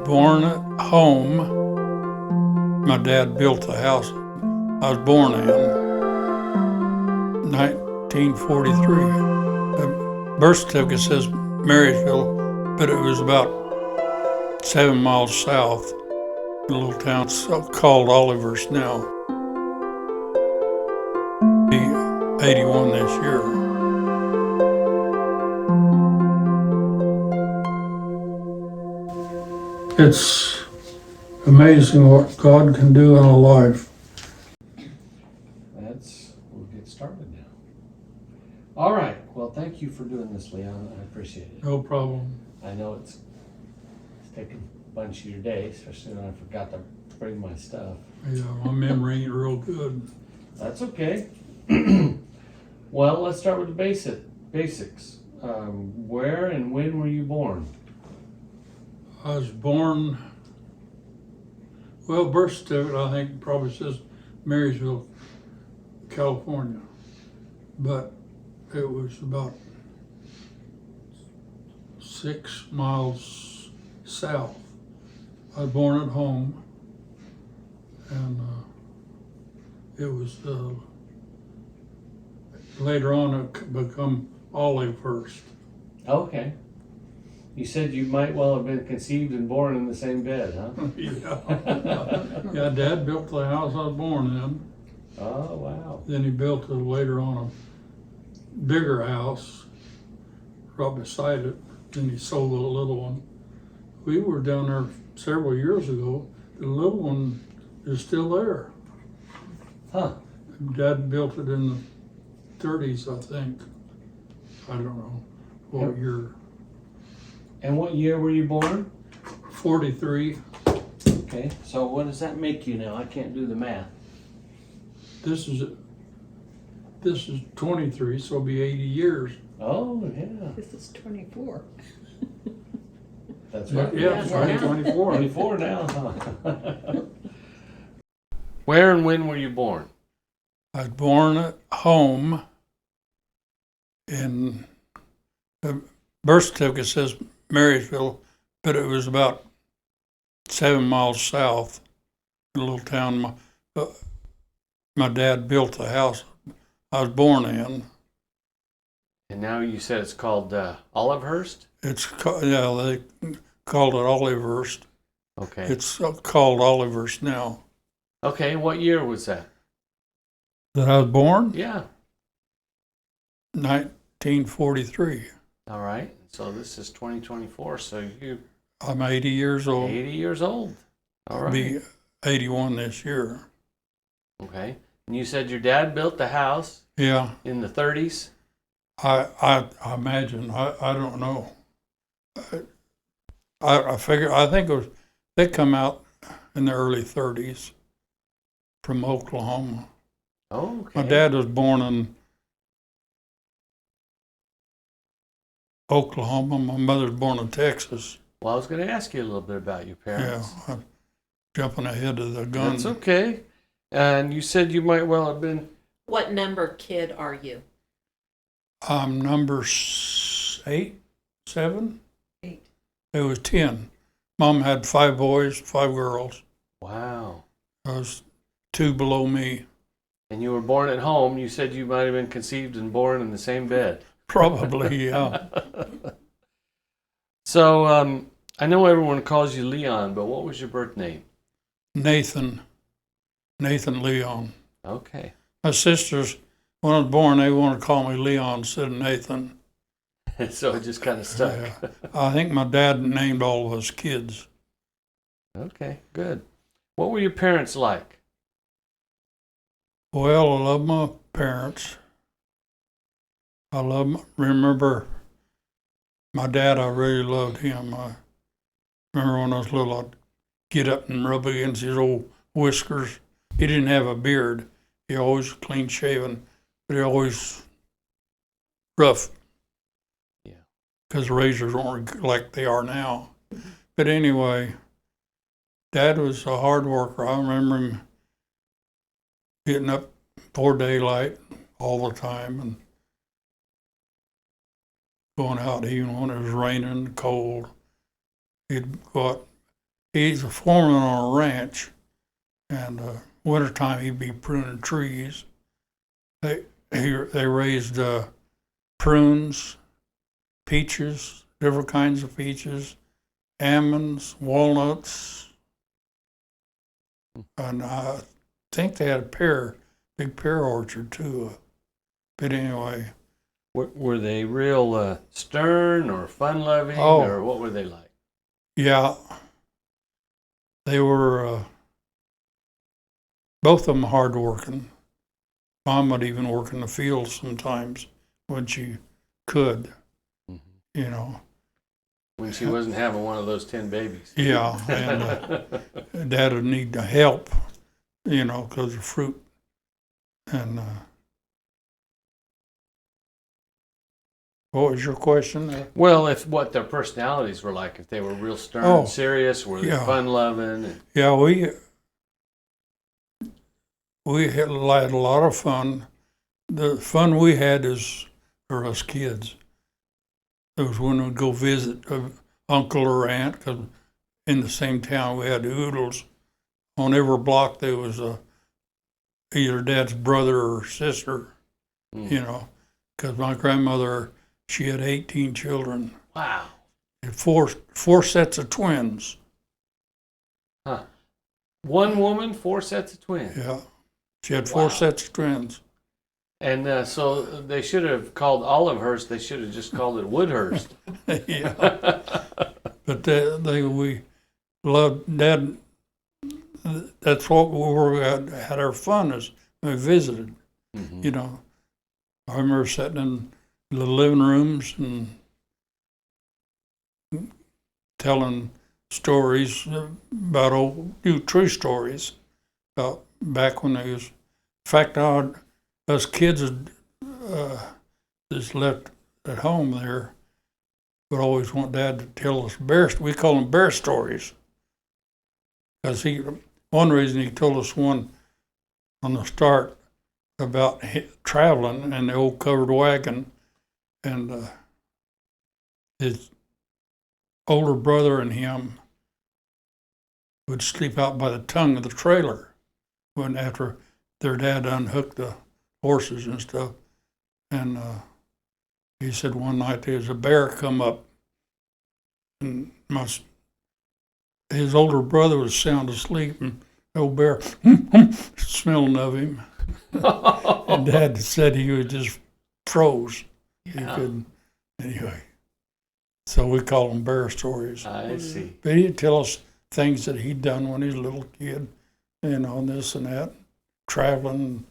Born at home. My dad built the house I was born in 1943. The birth certificate says Marysville, but it was about 7 miles south, a little town called Olivers now. Be 81 this year. It's amazing what God can do in a life. We'll get started now. All right, well, thank you for doing this, Leon. I appreciate it. No problem. I know it's taken a bunch of your day, especially when I forgot to bring my stuff. Yeah, my memory ain't real good. That's okay. Well, let's start with the basics. Where and when were you born? I was born, well, birth certificate, I think probably says Marysville, California, but it was about 6 miles south. I was born at home, and it was later on it become Olivehurst. Okay. You said you might well have been conceived and born in the same bed, huh? Yeah. Yeah, Dad built the house I was born in. Oh, wow. Then he built later on a bigger house right beside it. Then he sold the little one. We were down there several years ago. The little one is still there. Huh. Dad built it in the 30s, I think. I don't know what year. And what year were you born? 43. Okay, so what does that make you now? I can't do the math. This is 23, so it'll be 80 years. Oh, yeah. This is 24. That's right. Yeah, it's right, 24. 24 now, huh? Where and when were you born? I was born at home in the birth certificate says Marysville, but it was about 7 miles south, a little town. My dad built the house I was born in. And now you said it's called Olivehurst? It's they called it Olivehurst. Okay. It's called Olivers now. Okay, what year was that? That I was born? Yeah. 1943. All right. So this is 2024, so I'm 80 years old. 80 years old. All right. Be 81 this year. Okay. And you said your dad built the house Yeah. in the 30s? I imagine. I don't know. I figure, I think they come out in the early 30s from Oklahoma. Oh, okay. My dad was born in Oklahoma. My mother was born in Texas. Well, I was going to ask you a little bit about your parents. Yeah, I'm jumping ahead of the gun. That's okay. And you said you might well have been... What number kid are you? I'm number 8, 7. 8. It was 10. Mom had 5 boys, 5 girls. Wow. I was 2 below me. And you were born at home. You said you might have been conceived and born in the same bed. Probably, yeah. So, I know everyone calls you Leon, but what was your birth name? Nathan Leon. Okay. My sisters, when I was born, they wanted to call me Leon instead of Nathan. So it just kind of stuck. Yeah. I think my dad named all of us kids. Okay, good. What were your parents like? Well, I love my parents. Remember my dad, I really loved him. I remember when I was little, I'd get up and rub against his old whiskers. He didn't have a beard. He always clean shaven, but he always rough. Yeah. Because razors weren't like they are now. But anyway, Dad was a hard worker. I remember him getting up before daylight all the time and going out even when it was raining and cold. He'd go out. He's a foreman on a ranch, and wintertime he'd be pruning trees. They raised prunes, peaches, different kinds of peaches, almonds, walnuts, and I think they had a big pear orchard too. But anyway. Were they real stern or fun-loving, Oh. or what were they like? Yeah, they were, both of them hard working. Mom would even work in the fields sometimes when she could, you know. When she wasn't having one of those 10 babies. Yeah, and Dad would need the help, you know, because of fruit. And what was your question? Well, what their personalities were like, if they were real stern and serious, were they fun-loving? Yeah, we had a lot of fun. The fun we had is for us kids. It was when we'd go visit an uncle or aunt, because in the same town we had oodles. On every block there was either Dad's brother or sister, you know, because my grandmother, she had 18 children. Wow. And four sets of twins. Huh. One woman, 4 sets of twins. Yeah. She had four sets of twins. And so they should have called Olivehurst, they should have just called it Woodhurst. Yeah. But we loved Dad. That's what we had our fun as we visited. You know, I remember sitting in the living rooms and telling stories about true stories about back when they was. In fact, us kids had just left at home there would always want Dad to tell us we call them bear stories. Because one reason he told us one on the start about traveling in the old covered wagon, and his older brother and him would sleep out by the tongue of the trailer when after their dad unhooked the horses and stuff. And he said one night there was a bear come up, and his older brother was sound asleep, and the old bear smelling of him. And Dad said he was just froze. Yeah. He couldn't. Anyway, so we call them bear stories. I see. But he'd tell us things that he'd done when he was a little kid, you know, this and that, traveling.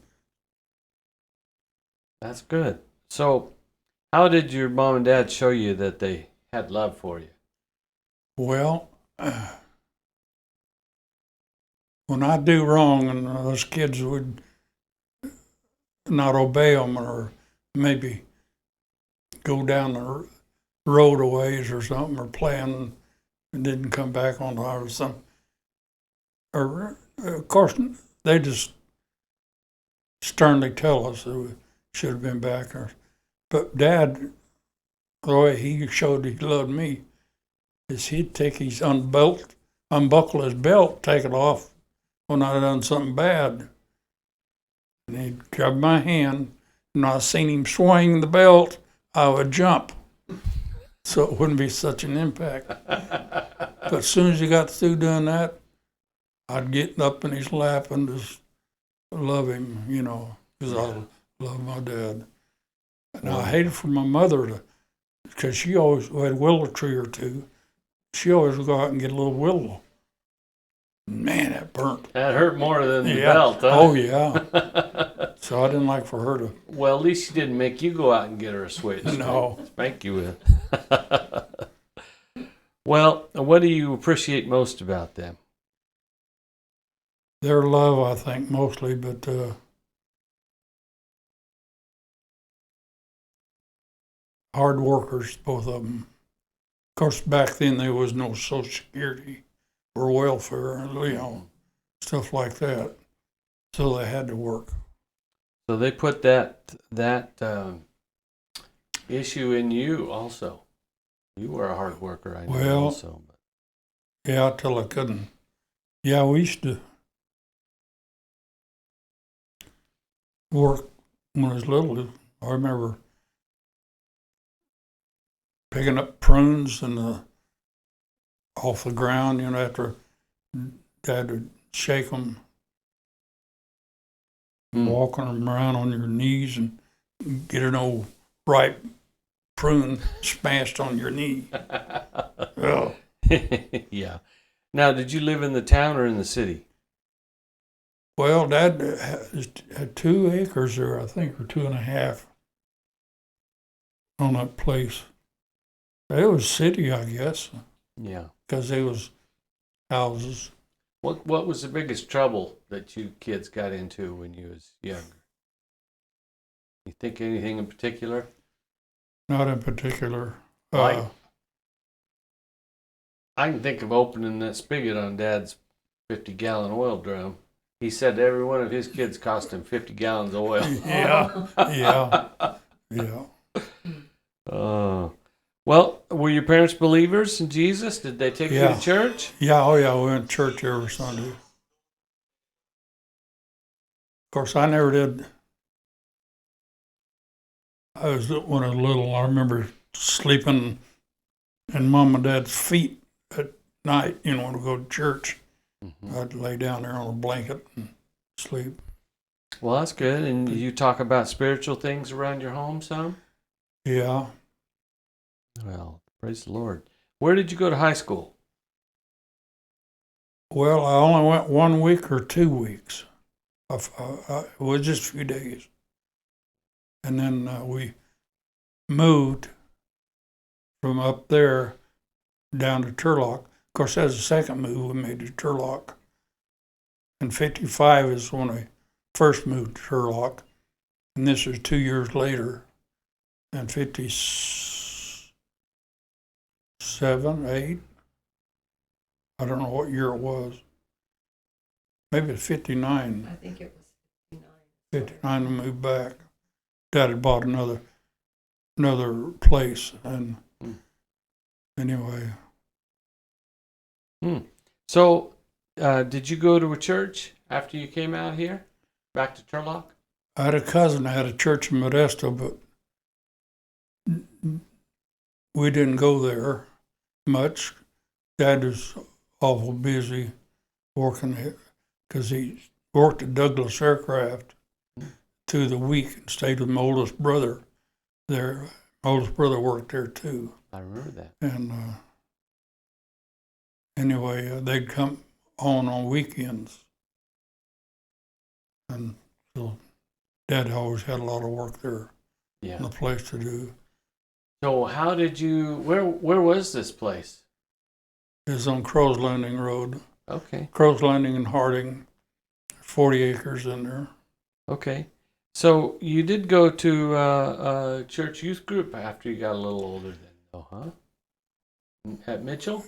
That's good. So how did your mom and dad show you that they had love for you? Well, when I do wrong and those kids would not obey them or maybe go down the road a ways or something or playing and didn't come back on time or something. Or, of course, they just sternly tell us that we should have been back. But Dad, the way he showed he loved me is he'd take his unbuckle his belt, take it off when I done something bad. And he'd grab my hand, and I seen him swing the belt, I would jump. So it wouldn't be such an impact. But as soon as he got through doing that, I'd get up in his lap and just love him, you know, because I love my dad. And I hated for my mother because she always had a willow tree or two. She always would go out and get a little willow. Man, that burnt. That hurt more than the belt, huh? Oh, yeah. So I didn't like for her to. Well, at least she didn't make you go out and get her a switch. No. Spank you with. Well, what do you appreciate most about them? Their love, I think, mostly, but hard workers, both of them. Of course, back then there was no Social Security or welfare, stuff like that. So they had to work. So they put that issue in you also. You were a hard worker, I know. Well, also. But. Yeah, till I couldn't. Yeah, we used to work when I was little. I remember picking up prunes and off the ground, after Dad would shake them, walking them around on your knees and get an old ripe prune smashed on your knee. Oh. Yeah. Now, did you live in the town or in the city? Well, Dad had 2 acres there, I think, or 2.5 on that place. It was city, I guess. Yeah. Because there was houses. What was the biggest trouble that you kids got into when you was younger? You think anything in particular? Not in particular. Like, I can think of opening that spigot on Dad's 50-gallon oil drum. He said every one of his kids cost him 50 gallons of oil. Yeah. Well, were your parents believers in Jesus? Did they take you Yeah. to church? Yeah, we went to church every Sunday. Of course, I never did. When I was little, I remember sleeping in Mom and Dad's feet at night, when we go to church. Mm-hmm. I'd lay down there on a blanket and sleep. Well, that's good. And you talk about spiritual things around your home some? Yeah. Well, praise the Lord. Where did you go to high school? Well, I only went 1 week or 2 weeks. It was just a few days. And then we moved from up there down to Turlock. Of course, that was the second move we made to Turlock. And 55 is when I first moved to Turlock. And this was 2 years later. And 57, 8. I don't know what year it was. Maybe it's 59. I think it was 59 to move back. Dad had bought another place, and anyway. So, did you go to a church after you came out here, back to Turlock? I had a cousin that had a church in Modesto, but we didn't go there much. Dad was awful busy working because he worked at Douglas Aircraft through the week and stayed with my oldest brother there. My oldest brother worked there too. I remember that. And anyway, they'd come on weekends. And so Dad always had a lot of work there. Yeah. And a place to do. So how did you, where was this place? It was on Crow's Landing Road. Okay. Crow's Landing and Harding, 40 acres in there. Okay. So you did go to a church youth group after you got a little older then, though, huh? At Mitchell?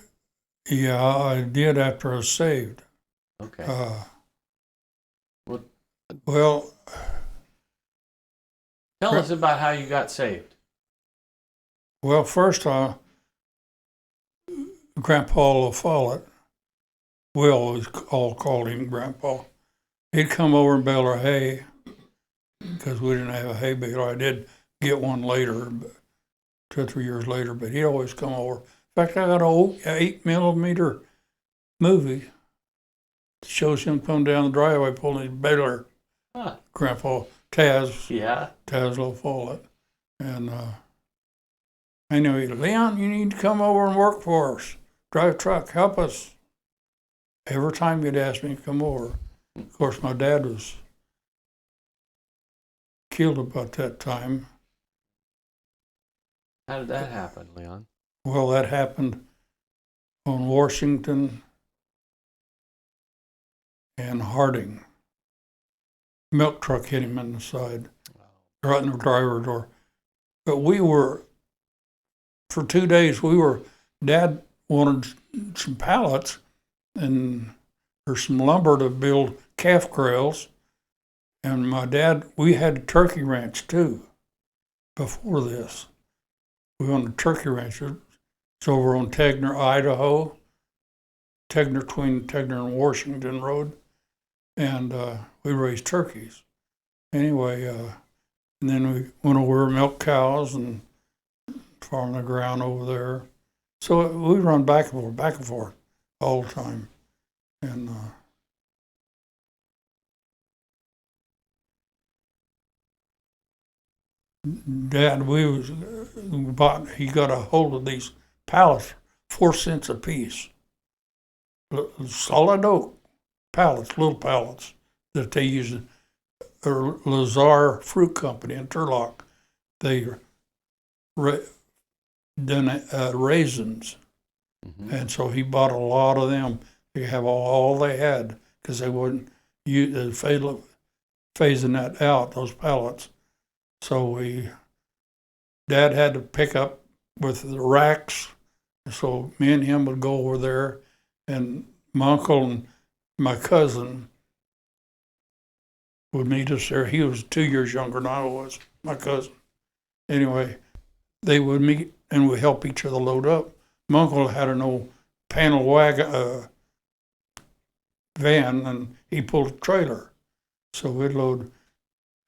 Yeah, I did after I was saved. Okay. Well, Tell us about how you got saved. Well, first, Grandpa LaFollette, we always all called him Grandpa. He'd come over and bale our hay because we didn't have a hay baler. I did get one later, 2 or 3 years later, but he'd always come over. In fact, I got an old 8mm movie that shows him coming down the driveway pulling his baler. Huh. Grandpa Taz. Yeah. Taz LaFollette. And anyway, Leon, you need to come over and work for us. Drive truck, help us. Every time he'd ask me to come over. Of course, my dad was killed about that time. How did that happen, Leon? Well, that happened on Washington and Harding. Milk truck hit him in the side, right in the driver's door. But we were, for 2 days, Dad wanted some pallets and or some lumber to build calf corrals. And my dad, we had a turkey ranch too before this. We owned a turkey ranch. It's over on Tegner, Idaho. Between Tegner and Washington Road. And we raised turkeys. Anyway, and then we went over milk cows and farm the ground over there. So we run back and forth all the time. And Dad, he got a hold of these pallets, 4 cents a piece. Solid oak pallets, little pallets that they use at Lazar Fruit Company in Turlock. They done raisins. Mm-hmm. And so he bought a lot of them. They have all they had because they wouldn't phasing that out, those pallets. So Dad had to pick up with the racks. So me and him would go over there, and my uncle and my cousin would meet us there. He was 2 years younger than I was, my cousin. Anyway, they would meet and we'd help each other load up. My uncle had an old panel wagon, van, and he pulled a trailer. So we'd load,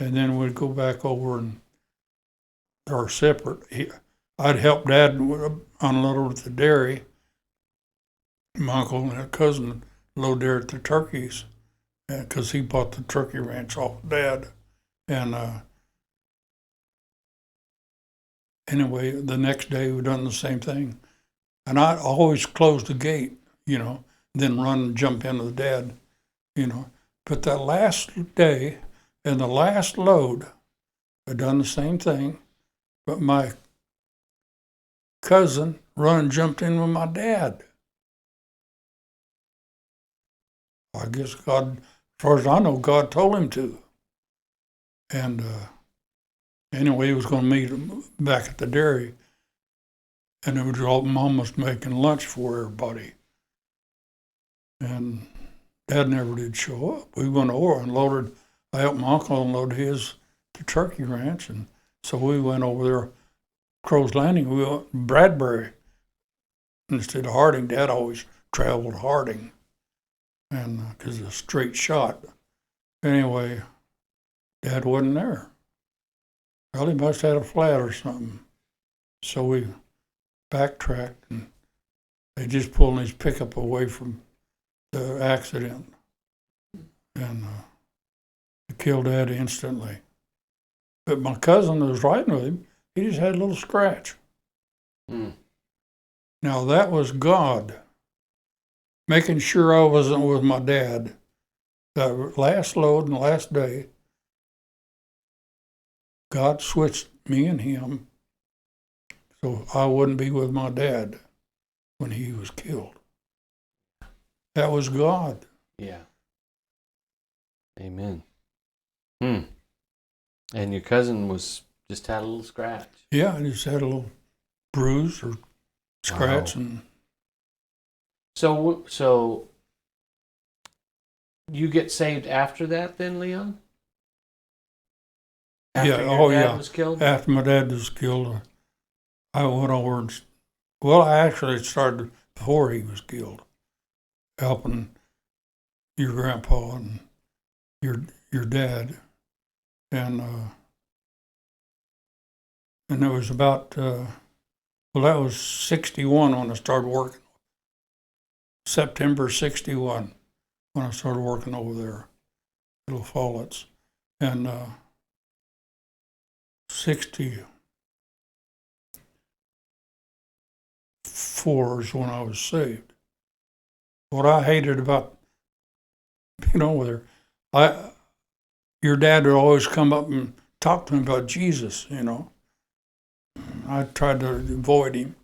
and then we'd go back over and, or separate. I'd help Dad unload at the dairy. My uncle and his cousin load there at the turkeys, because he bought the turkey ranch off Dad. And anyway, the next day we done the same thing. And I always closed the gate, then run and jump into Dad, But that last day and the last load, I done the same thing. But my cousin run and jumped in with my dad. I guess God, as far as I know, God told him to. And anyway, he was going to meet him back at the dairy. And it was all Mom was making lunch for everybody. And Dad never did show up. We went over and loaded, I helped my uncle unload the turkey ranch. And so we went over there, Crow's Landing. We went Bradbury instead of Harding. Dad always traveled Harding, and because it's a straight shot. Anyway, Dad wasn't there. Well, he must have had a flat or something. So we backtracked, and they just pulled his pickup away from the accident, and killed Dad instantly. But my cousin that was riding with him, he just had a little scratch. Mm. Now that was God making sure I wasn't with my dad. That last load and last day, God switched me and him so I wouldn't be with my dad when he was killed. That was God. Yeah. Amen. And your cousin just had a little scratch. Yeah, I just had a little bruise or scratch. Wow. And so you get saved after that then, Leon? After your dad was killed? After my dad was killed, I went over and, I actually started before he was killed, helping your grandpa and your dad. And it was about, that was 61 when I started working. September 61 when I started working over there at LaFollette's. And 64 is when I was saved. What I hated about being over there, your dad would always come up and talk to him about Jesus, I tried to avoid him,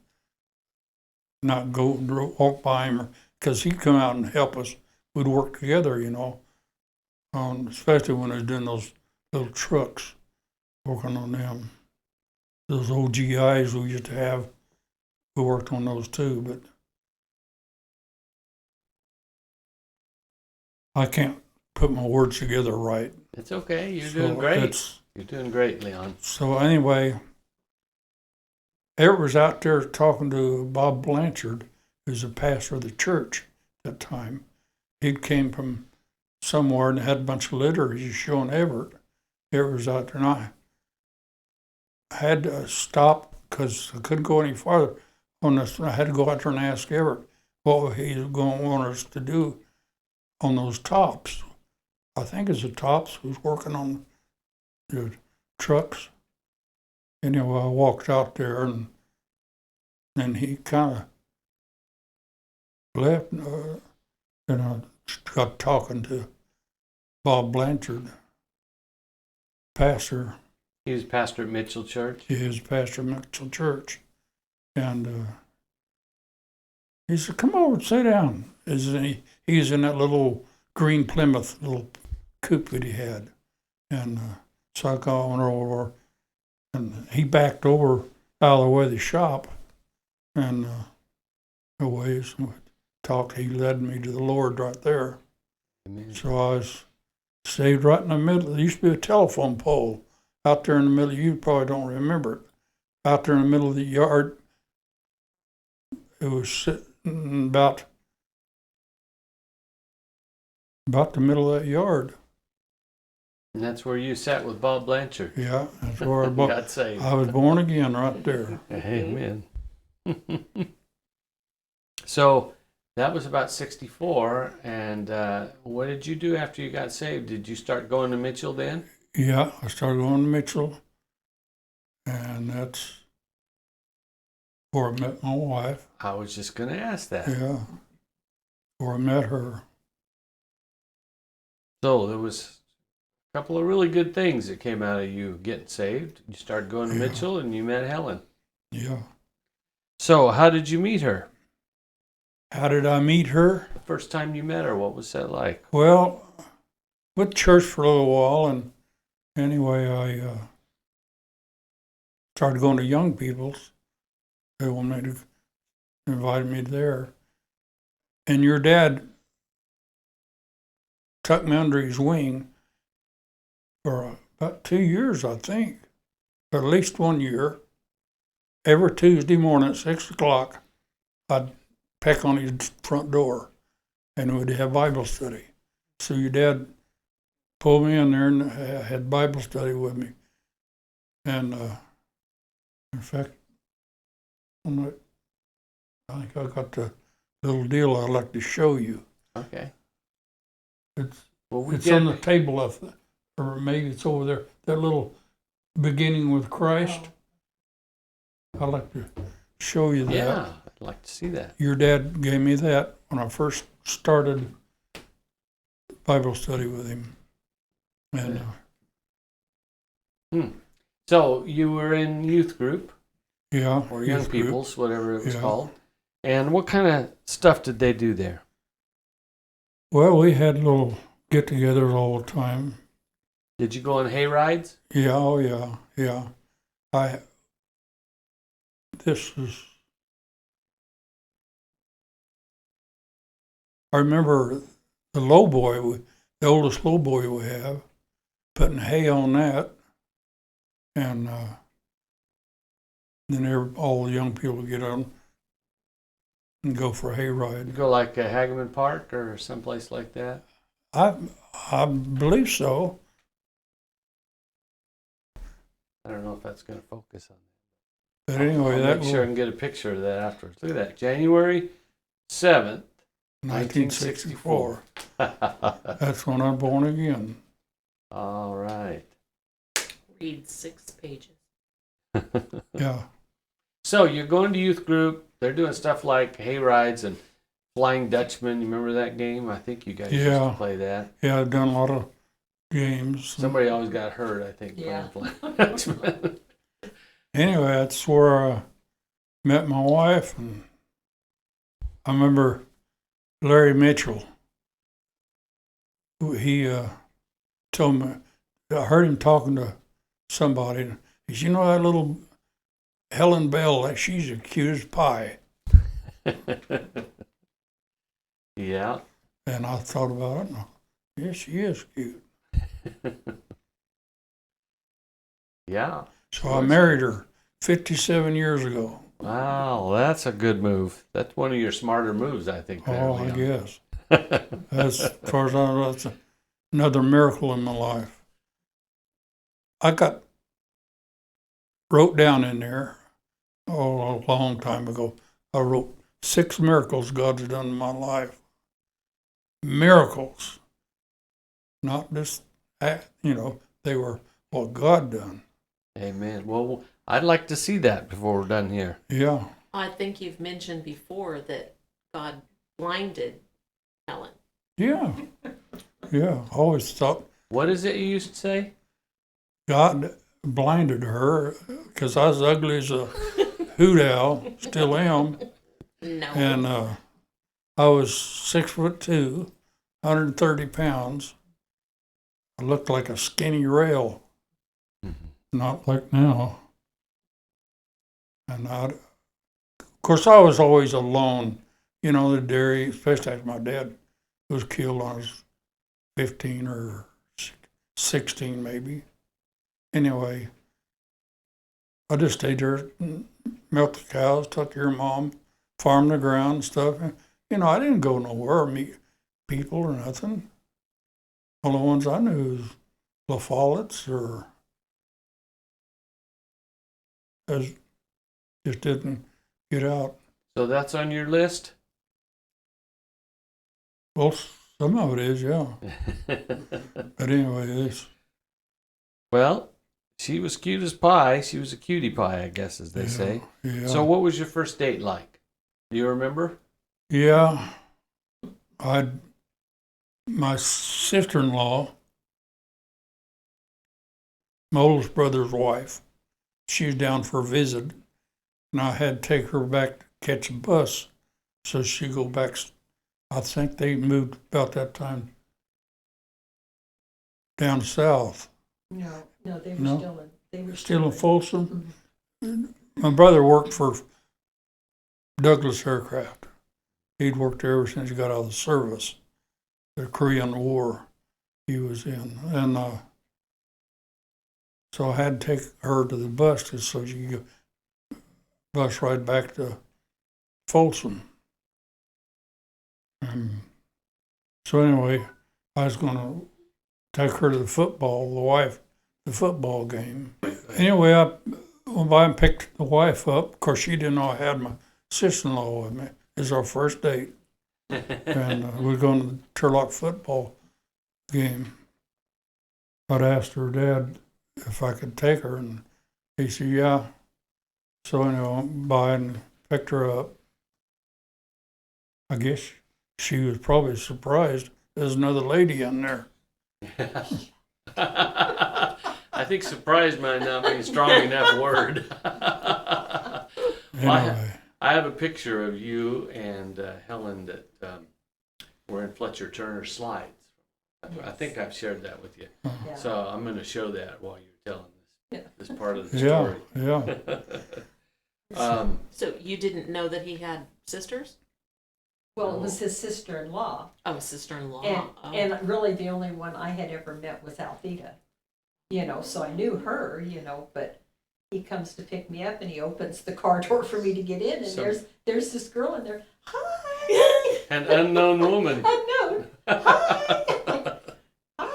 not walk by him, because he'd come out and help us. We'd work together, especially when I was doing those little trucks, working on them. Those old GIs we used to have, we worked on those too, but I can't put my words together right. It's okay. You're So doing great. You're doing great, Leon. So anyway, Everett was out there talking to Bob Blanchard, who's the pastor of the church at that time. He came from somewhere and had a bunch of literature showing Everett. Everett was out there, and I had to stop because I couldn't go any farther on this. I had to go out there and ask Everett what he was going to want us to do on those tops. I think it's the tops. He was working on the trucks. Anyway, I walked out there, and then he kind of left, and I got talking to Bob Blanchard, pastor. He was pastor at Mitchell Church. He was pastor at Mitchell Church, and he said, "Come over and sit down." He's in that little green Plymouth little coupe that he had, and so I got on over, and he backed over out of the way of the shop, and away, so we talked. He led me to the Lord right there. Amen. So I was saved right in the middle. There used to be a telephone pole out there in the middle. You probably don't remember it. Out there in the middle of the yard, it was sitting about the middle of that yard. And that's where you sat with Bob Blanchard. Yeah, that's where Got saved. I was born again right there. Amen. So that was about 64. And what did you do after you got saved? Did you start going to Mitchell then? Yeah, I started going to Mitchell, and that's where I met my wife. I was just going to ask that. Yeah, where I met her. So there was a couple of really good things that came out of you getting saved. You started going to Yeah. Mitchell, and you met Helen. Yeah. So how did you meet her? How did I meet her? The first time you met her, what was that like? Well, went to church for a little while, and anyway, I started going to young people's. They wanted to invite me there. And your dad tucked me under his wing for about 2 years, I think, or at least 1 year. Every Tuesday morning at 6 o'clock, I'd peck on his front door, and we'd have Bible study. So your dad pulled me in there and had Bible study with me. And in fact, I think I got the little deal I'd like to show you. Okay. It's Well, on the table or maybe it's over there. That little beginning with Christ. I'd like to show you that. Yeah, I'd like to see that. Your dad gave me that when I first started Bible study with him. And So you were in youth group yeah, or young youth group. people's, whatever it was Yeah. called. And what kind of stuff did they do there? Well, we had little get-togethers all the time. Did you go on hay rides? Yeah, oh yeah, yeah. I remember the lowboy, the oldest lowboy we have, putting hay on that, and then all the young people would get on and go for a hay You ride. go like Hageman Park or someplace like that? I believe so. I don't know if that's going to focus on But anyway, I'll that make sure I can get a picture of that afterwards. Look at that. January 7th, 1964. That's when I'm born again. All right. Read 6 pages. Yeah. So you're going to youth group. They're doing stuff like hay rides and Flying Dutchman. You remember that game? I think you guys used Yeah. to play that. Yeah, I've done a lot of games. Somebody always got hurt, I think. Yeah. playing. Anyway, that's where I met my wife, and I remember Larry Mitchell. He told me, I heard him talking to somebody. He said, "You know that little Helen Bell, like she's as cute as pie." Yeah. And I thought about it, and yes, she is cute. Yeah. So I married her 57 years ago. Wow, that's a good move. That's one of your smarter moves, I think. there, Oh, I Leon. guess. As far as I know, that's another miracle in my life. I wrote down in there, a long time ago, I wrote 6 miracles God's done in my life. Miracles. Not just, they were what God done. Amen. Well, I'd like to see that before we're done here. Yeah. I think you've mentioned before that God blinded Helen. Yeah. Yeah. I always thought What is it you used to say? God blinded her because I was ugly as a hoot owl, still am. No. And I was 6'2", 130 pounds. I looked like a skinny rail, not like now. And of course, I was always alone. The dairy, especially after my dad was killed when I was 15 or 16 maybe. Anyway, I just stayed there, milked the cows, took care of Mom, farmed the ground and stuff. I didn't go nowhere or meet people or nothing. All the ones I knew was LaFollettes or just didn't get out. So that's on your list? Well, some of it is, yeah. But anyway, Well, she was cute as pie. She was a cutie pie, I guess, as they say. Yeah. So what was your first date like? Do you remember? Yeah. My sister-in-law, my oldest brother's wife, she was down for a visit, and I had to take her back to catch a bus so she'd go back. I think they moved about that time down south. No, they were No? still Still in Folsom. My brother worked for Douglas Aircraft. He'd worked there ever since he got out of the service. The Korean War he was in. And so I had to take her to the bus so she could bus ride back to Folsom. So anyway, I was going to take her to the football game. Anyway, I went by and picked the wife up. Of course, she didn't know I had my sister-in-law with me. It was our first date. And we were going to the Turlock football game. I'd asked her dad if I could take her, and he said, yeah. So anyway, I went by and picked her up. I guess she was probably surprised there's another lady in there. I think surprise might not be a strong enough word. Anyway. I have a picture of you and Helen that were in Fletcher Turner slides. I think I've shared that with you. Yeah. So I'm going to show that while you're telling this part of the Yeah, story. yeah. So you didn't know that he had sisters? Well, it was his sister-in-law, Oh, sister-in-law. and really the only one I had ever met was Althea. So I knew her, but he comes to pick me up and he opens the car door for me to get in, and there's this girl in there. Hi. An unknown woman. Unknown. Hi. Hi.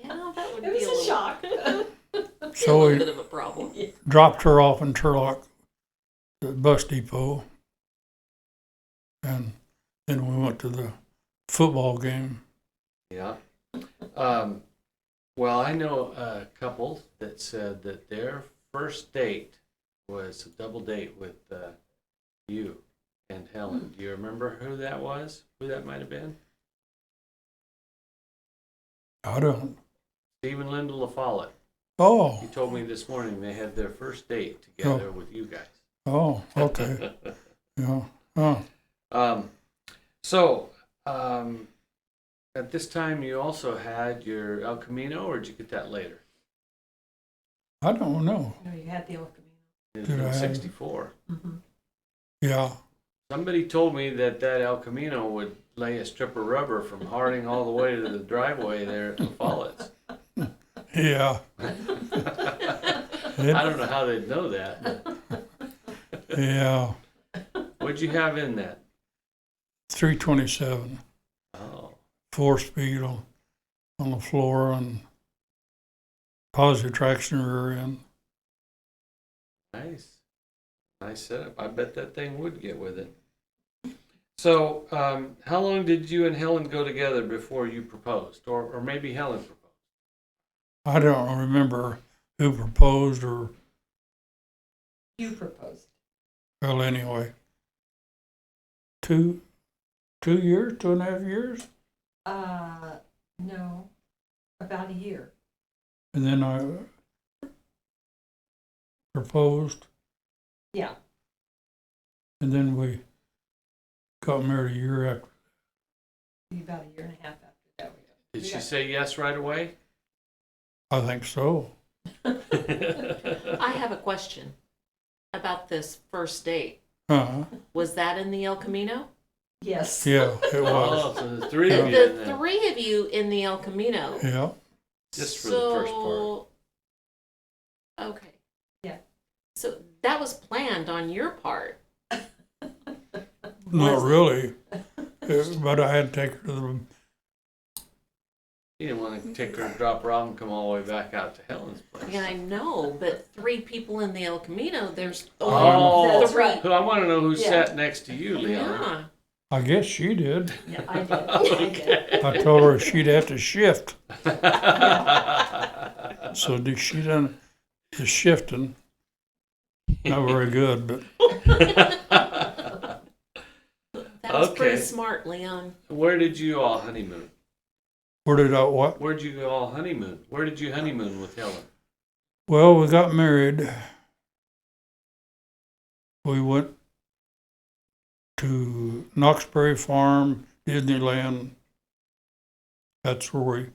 Yeah, that would It be was a shock. a So little we bit of a problem. dropped her off in Turlock, the bus depot, and then we went to the football game. Yeah. Well, I know a couple that said that their first date was a double date with you and Helen. Do you remember who that was? Who that might have been? I don't. Steve and Linda LaFollette. Oh, He told me this morning they had their first date together with you guys. oh, okay. Yeah. Oh, So, at this time, you also had your El Camino, or did you get that later? I don't know. No, you had the El Camino. In Did I have- 64. Mm-hmm. Yeah. Somebody told me that El Camino would lay a strip of rubber from Harding all the way to the driveway there at LaFollette's. Yeah. I don't know how they'd know that. But Yeah. what'd you have in that? 327. Oh, 4-speed on the floor and positive traction rear end. nice. Nice setup. I bet that thing would get with it. So, how long did you and Helen go together before you proposed? Or maybe Helen proposed? I don't remember who proposed or, You proposed. well, anyway. 2 years, 2.5 years? No, about a year. And then I proposed, Yeah. and then we got married a year after. About a year and a half after that. Did she say yes right away? I think so. I have a question about this first date. Uh-huh. Was that in the El Camino? Yes. Yeah, it was. Oh, so the three of you in The there. three of you in the El Camino. Yeah. Just for the first part. Okay. Yeah. So that was planned on your part. Not Was it? really. But I had to take her to the, You didn't want to take her and drop her off and come all the way back out to Helen's place. Yeah, I know, but three people in the El Camino, there's Oh, That's three. right. I want to know who Yeah. sat next to you, Leon. Yeah. I guess she did. Yeah, I did. I did. I told her she'd have to shift. So she done the shifting. Not very good, but That was pretty Okay. smart, Leon. Where did you all honeymoon? where did I what? Where'd you all honeymoon? Where did you honeymoon with Helen? Well, we got married. We went to Knoxbury Farm, Disneyland. That's where we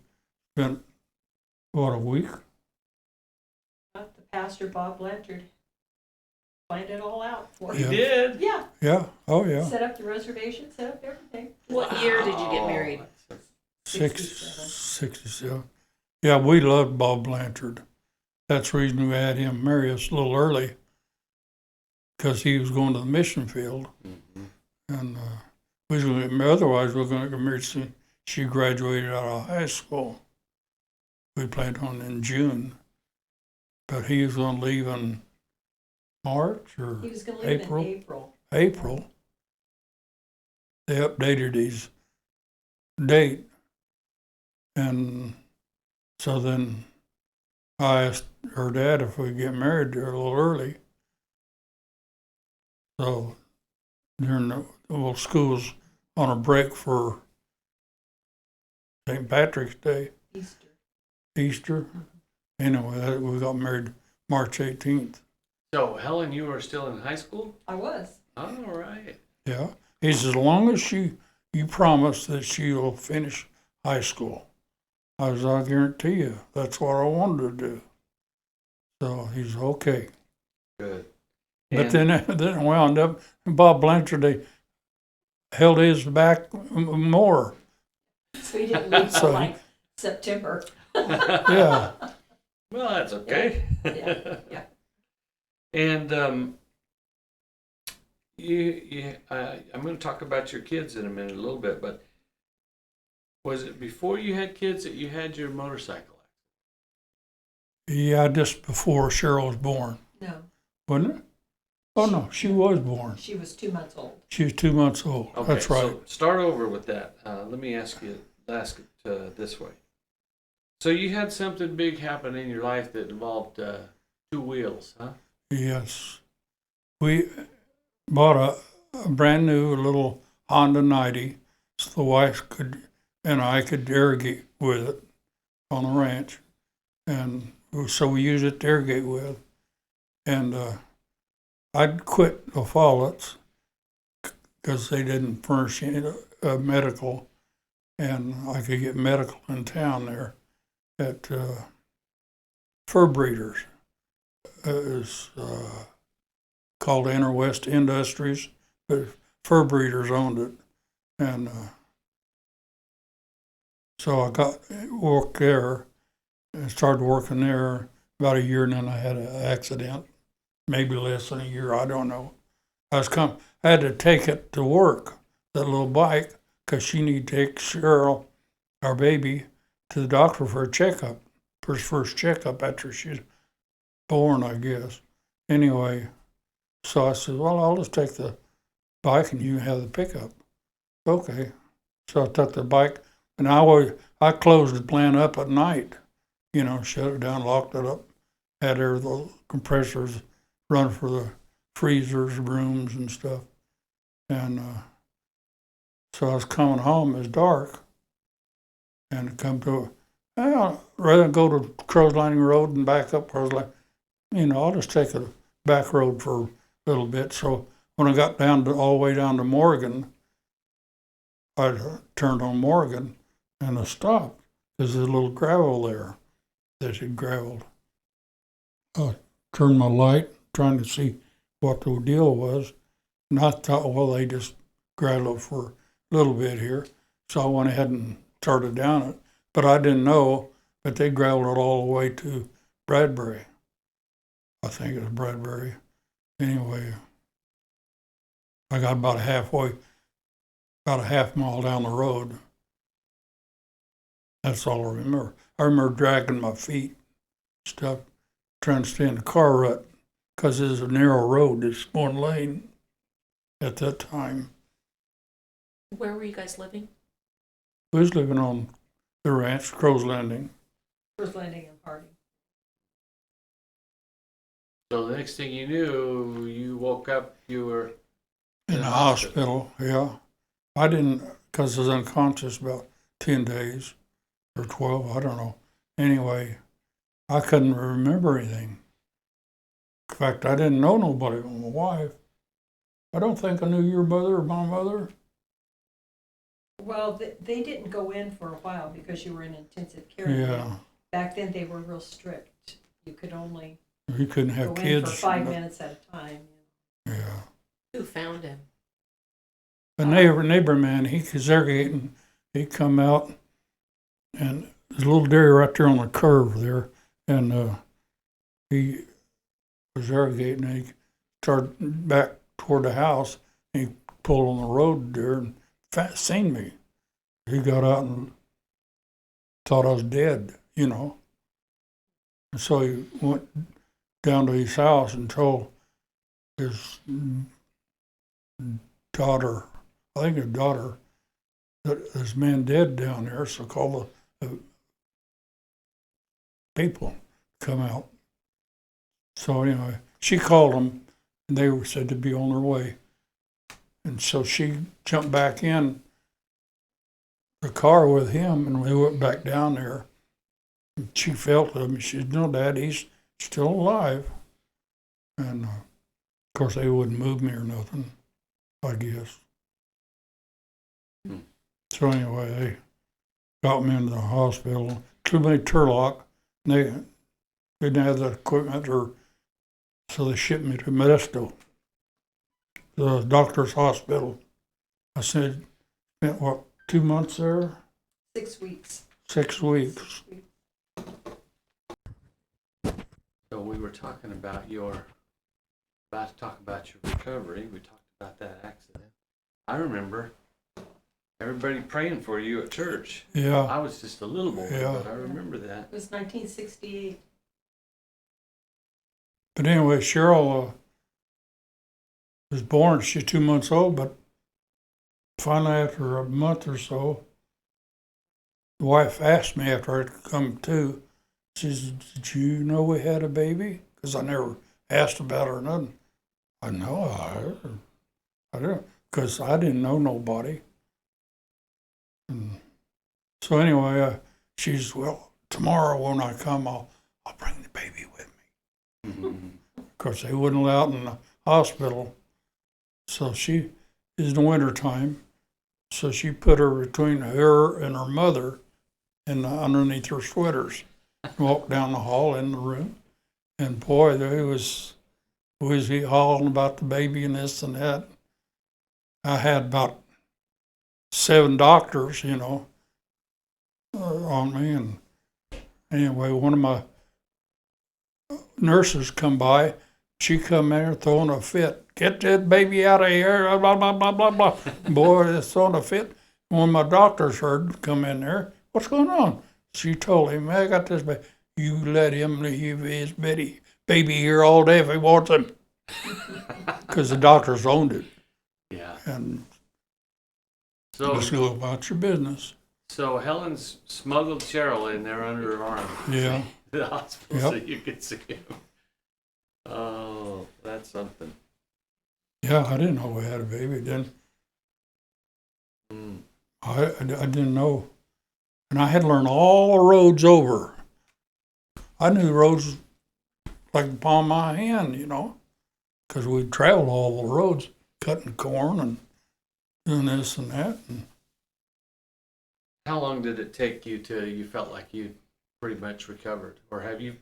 spent, what, a week? The pastor, Bob Blanchard, planned it all out for You Yeah. me. did? Yeah. Yeah, oh yeah. Set up the reservation, set up everything. What year did you get married? 67. Yeah, we loved Bob Blanchard. That's the reason we had him marry us a little early, because he was going to the mission field. Mhm. And we was going to, otherwise we were going to get married soon. She graduated out of high school. We planned on in June, but he was going to leave in March or He was going to leave April. in April. April. They updated his date, and so then I asked her dad if we'd get married there a little early. So during the school's on a break for St. Patrick's Day, Easter. Anyway, we got married March 18th. So, Helen, you were still in high school? I was. All right. Yeah. He says, as long as you promise that she'll finish high school. I guarantee you, that's what I wanted to do. So he's okay. Good. But And- then it wound up, Bob Blanchard, they held his back more. So he didn't leave So- till like September. Yeah. Well, that's okay. Yeah. And I'm going to talk about your kids in a minute, a little bit, but was it before you had kids that you had your motorcycle? Yeah, just before Cheryl was born, No, wasn't it? Oh, no, she was born. she was 2 months old. She was 2 months old. Okay, That's right. So start over with that. Let me ask it this way. So you had something big happen in your life that involved 2 wheels, huh? Yes. We bought a brand new little Honda 90 so the wife and I could irrigate with it on the ranch, and so we used it to irrigate with. And I'd quit LaFollette's because they didn't furnish any medical, and I could get medical in town there at Fur Breeders. It's called Interwest Industries, but Fur Breeders owned it, and so I got worked there and started working there about a year, and then I had an accident, maybe less than a year, I don't know. I had to take it to work, that little bike, because she needed to take Cheryl, our baby, to the doctor for a checkup, for his first checkup after she's born, I guess. Anyway, so I said, well, I'll just take the bike and you have the pickup. Okay. So I took the bike, and I closed the plant up at night, shut it down, locked it up, had the compressors run for the freezers, rooms, and stuff. And so I was coming home, it was dark, and come to, rather than go to Crow's Landing Road and back up, I was like, I'll just take a back road for a little bit. So when I got all the way down to Morgan, I turned on Morgan and I stopped. There's a little gravel there that had graveled. I turned my light, trying to see what the deal was, and I thought, well, they just graveled for a little bit here. So I went ahead and started down it, but I didn't know that they graveled it all the way to Bradbury. I think it was Bradbury. Anyway, I got about a half mile down the road. That's all I remember. I remember dragging my feet, stuff, trying to stay in the car rut, because it was a narrow road, it's one lane at that time. Where were you guys living? We was living on the ranch, Crow's Landing. Crow's Landing and Harding. So the next thing you knew, you woke up, you were In the hospital, yeah. I didn't, because I was unconscious about 10 days or 12, I don't know. Anyway, I couldn't remember anything. In fact, I didn't know nobody but my wife. I don't think I knew your mother or my mother. Well, they didn't go in for a while because you were in intensive care. Yeah. Back then, they were real strict. You could only You couldn't have go kids. in for 5 minutes at a time. Yeah. Who found him? The neighbor man, he was irrigating. He come out, and there's a little dairy right there on the curve there, and he was irrigating. And he started back toward the house, and he pulled on the road there and seen me. He got out and thought I was dead, And so he went down to his house and told his daughter, I think his daughter, that there's a man dead down there, so call the people come out. So anyway, she called them, and they were said to be on their way. And so she jumped back in the car with him, and we went back down there. And she felt him. She said, no, Dad, he's still alive. And of course, they wouldn't move me or nothing, I guess. So anyway, they got me into the hospital. Too many Turlock, and they didn't have the equipment, so they shipped me to Modesto, the doctor's hospital. I spent 2 months there? 6 weeks. 6 weeks. So we were talking about about to talk about your recovery. We talked about that accident. I remember everybody praying for you at church. Yeah. I was just a little boy, Yeah. but I remember that. It was 1968. But anyway, Cheryl was born. She's 2 months old, but finally, after a month or so, the wife asked me after I'd come to, she said, did you know we had a baby? Because I never asked about her or nothing. I know, I didn't, because I didn't know nobody. And so anyway, she's, well, tomorrow when I come, I'll bring the baby with me. Of course, they wouldn't allow it in the hospital. So she is in the wintertime. So she put her between her and her mother and underneath her sweaters. Walked down the hall in the room. And boy, there was he hauling about the baby and this and that. I had about 7 doctors, on me. And anyway, one of my nurses come by. She come in there throwing a fit. Get that baby out of here, blah, blah, blah, blah, blah. Boy, it's throwing a fit. When my doctors heard come in there, what's going on? She told him, I got this baby. You let him leave his baby here all day if he wants him. Because the doctors owned it. Yeah. And So just go about your business. So Helen's smuggled Cheryl in there under her arm. Yeah. To the hospital so you could see him. Oh, that's something. Yeah, I didn't know we had a baby then. I didn't know. And I had to learn all the roads over. I knew roads like the palm of my hand, because we'd traveled all the roads, cutting corn and doing this and that. And How long did it take you till you felt like you pretty much recovered? Or have you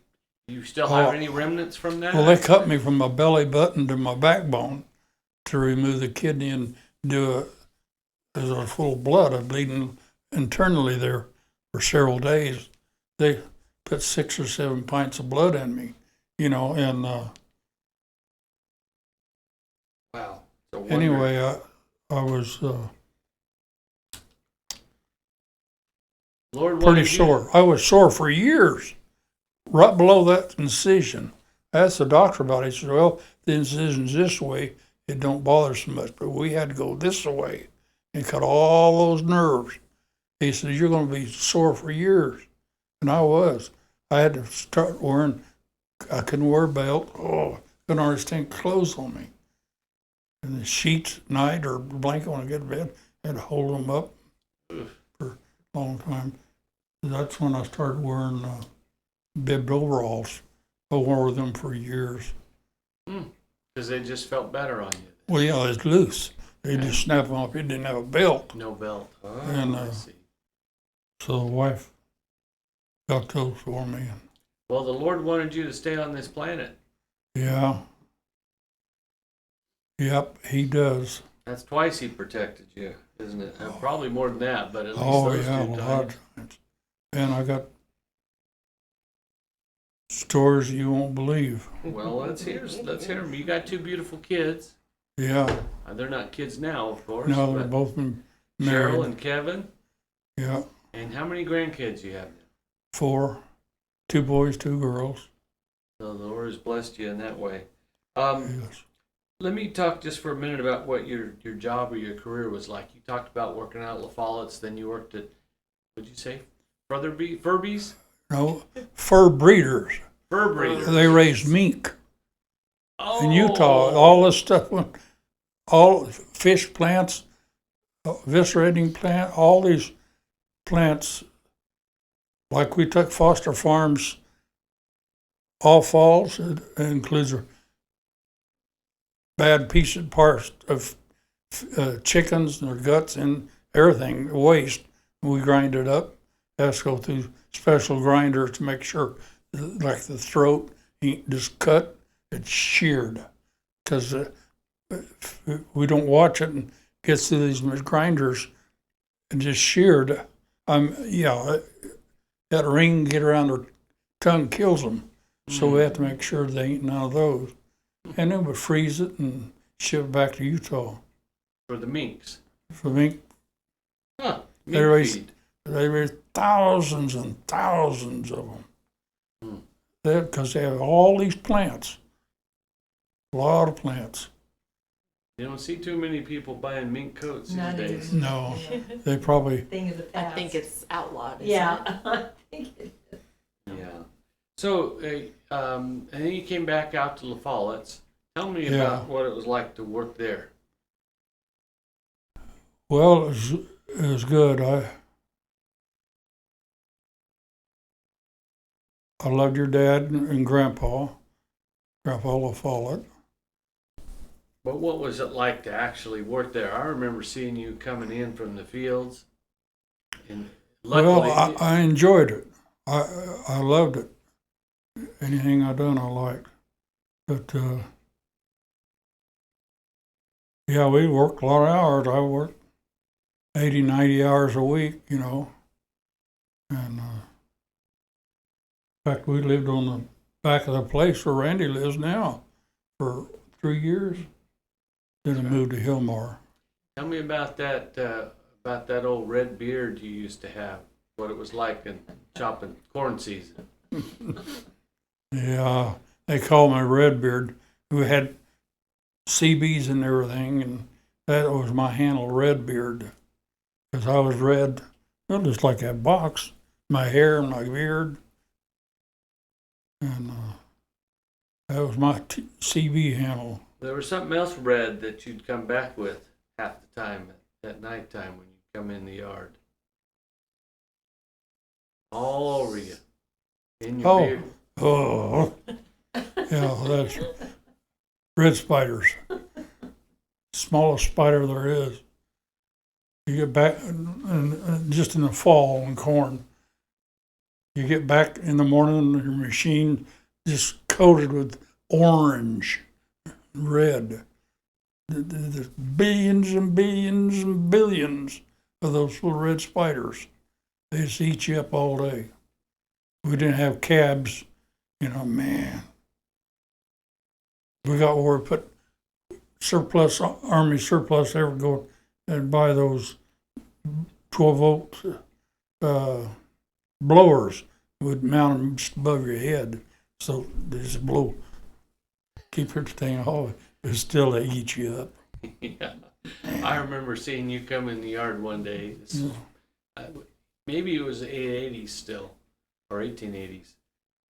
still have any remnants from that? well, they cut me from my belly button to my backbone to remove the kidney and do as I was full of blood. I was bleeding internally there for several days. They put 6 or 7 pints of blood in me, and Wow. So anyway, I was Lord pretty wanted you- sore. I was sore for years, right below that incision. I asked the doctor about it. He said, well, the incision's this way. It don't bother so much, but we had to go this way and cut all those nerves. He said, you're going to be sore for years. And I was. I had to start wearing, I couldn't wear a belt. Oh, couldn't hardly stand clothes on me. And the sheets at night or blanket when I get to bed, I had to hold them up for a long time. That's when I started wearing bibbed overalls. I wore them for years. Because they just felt better on you. Well, yeah, it's loose. They just snap them off. You didn't have a belt. No belt. Oh, And, I see. So the wife got those for me. Well, the Lord wanted you to stay on this planet. Yeah. Yep, he does. That's twice he protected you, isn't it? Probably more than that, but at least Oh, those yeah, a 2 lot times. of times. And I got stories you won't believe. Well, let's hear them. You got 2 beautiful kids. Yeah. They're not kids now, of course. No, they're but both been married. Cheryl and Kevin. Yeah. And how many grandkids you have now? 4, 2 boys, 2 girls. So the Lord has blessed you in that way. Yes. Let me talk just for a minute about what your job or your career was like. You talked about working out at LaFollette's, then you worked at, what'd you say, Furbies? No, fur breeders. Fur breeders. They raised mink Oh. in Utah. All this stuff, all fish plants, viscerating plant, all these plants, like we took Foster Farms all falls. It includes bad pieces, parts of chickens and their guts and everything, waste. We grind it up. It has to go through special grinders to make sure, like the throat, ain't just cut, it's sheared. Because we don't watch it and gets through these grinders and just sheared. That ring get around their tongue kills them. So we have to make sure they ain't none of those. And then we freeze it and ship it back to Utah. For the minks. For mink, Huh. They Mink raise- feed. they raise thousands and thousands of them. Because they have all these plants, a lot of plants. You don't see too many people buying mink coats these Not days. even. No, they probably, Thing of the I past. think it's outlawed, isn't it? Yeah, I think it is. Yeah. So, and then you came back out to LaFollette's. Tell me Yeah. about what it was like to work there. well, it was good. I loved your dad and Grandpa LaFollette. But what was it like to actually work there? I remember seeing you coming in from the fields. And luckily, Well, I enjoyed it. I loved it. Anything I done, I liked. But yeah, we worked a lot of hours. I worked 80, 90 hours a week, you know. And in fact, we lived on the back of the place where Randy lives now for 3 years. Then I moved to Hillmar. tell me about that old red beard you used to have. What it was like in chopping corn season. Yeah, they called me Redbeard, who had CBs and everything, and that was my handle, Redbeard, because I was red, well, just like that box, my hair and my beard, and that was my CB handle. There was something else red that you'd come back with half the time at nighttime when you come in the yard. All over you. In your beard. Oh, yeah, that's red spiders. Smallest spider there is. You get back, and just in the fall in corn, you get back in the morning, your machine just coated with orange, red. There's billions and billions and billions of those little red spiders. They just eat you up all day. We didn't have cabs, you know, man. We got where we put surplus, Army surplus, ever go and buy those 12-volt blowers. We'd mount them just above your head, so they just blow, keep everything off. But still, they eat you up. Yeah. I remember seeing you come in the yard one day. Maybe it was the 880s still, or 1880s,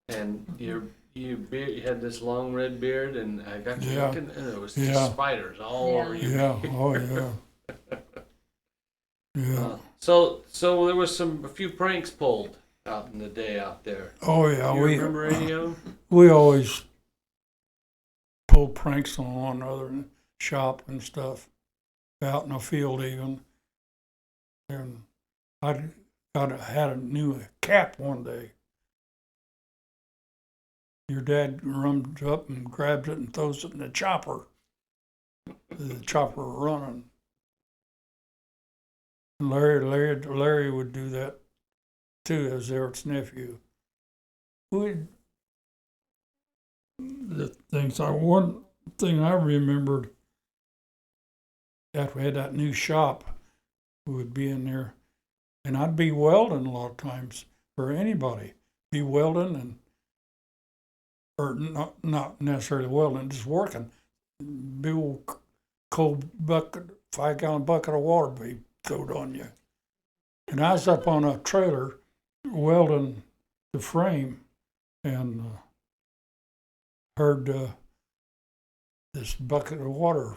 and you had this long red beard, and I got you looking, and there was just spiders all over you. Yeah, oh yeah. Yeah. So there was a few pranks pulled out in the day out there. Oh yeah, You remember any of them? We always pulled pranks on one another in the shop and stuff, out in the field even. And I had a new cap one day. Your dad runs up and grabs it and throws it in the chopper. The chopper running. Larry would do that too, as Eric's nephew. One thing I remembered after we had that new shop, we would be in there, and I'd be welding a lot of times for anybody. Be welding or not necessarily welding, just working. Big old cold bucket, 5-gallon bucket of water be throwed on you. And I was up on a trailer welding the frame and heard this bucket of water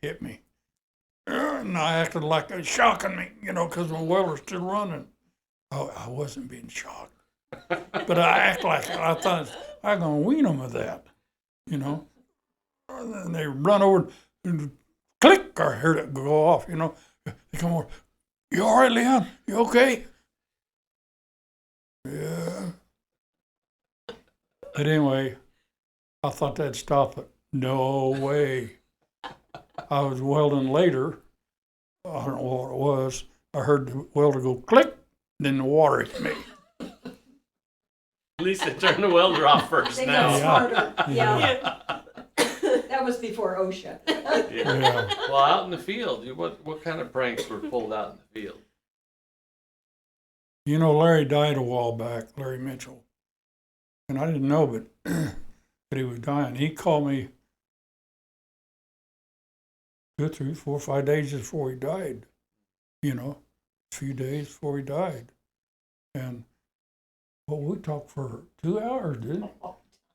hit me. And I acted like it was shocking me, you know, because the welder's still running. Oh, I wasn't being shocked. But I act like it. I thought I'm going to wean them with that, you know. And they run over and click, I heard it go off, you know. They come over, you all right, Leon? You okay? Yeah. But anyway, I thought that'd stop it. No way. I was welding later. I don't know what it was. I heard the welder go click, then the water hit me. At least they turned the welder off first They now. got smarter. Yeah. That was before OSHA. Yeah. Well, out in the field, what kind of pranks were pulled out in the field? You know, Larry died a while back, Larry Mitchell. And I didn't know, but that he was dying. He called me 2, 3, 4, 5 days before he died. You know, a few days before he died. And well, we talked for 2 hours, didn't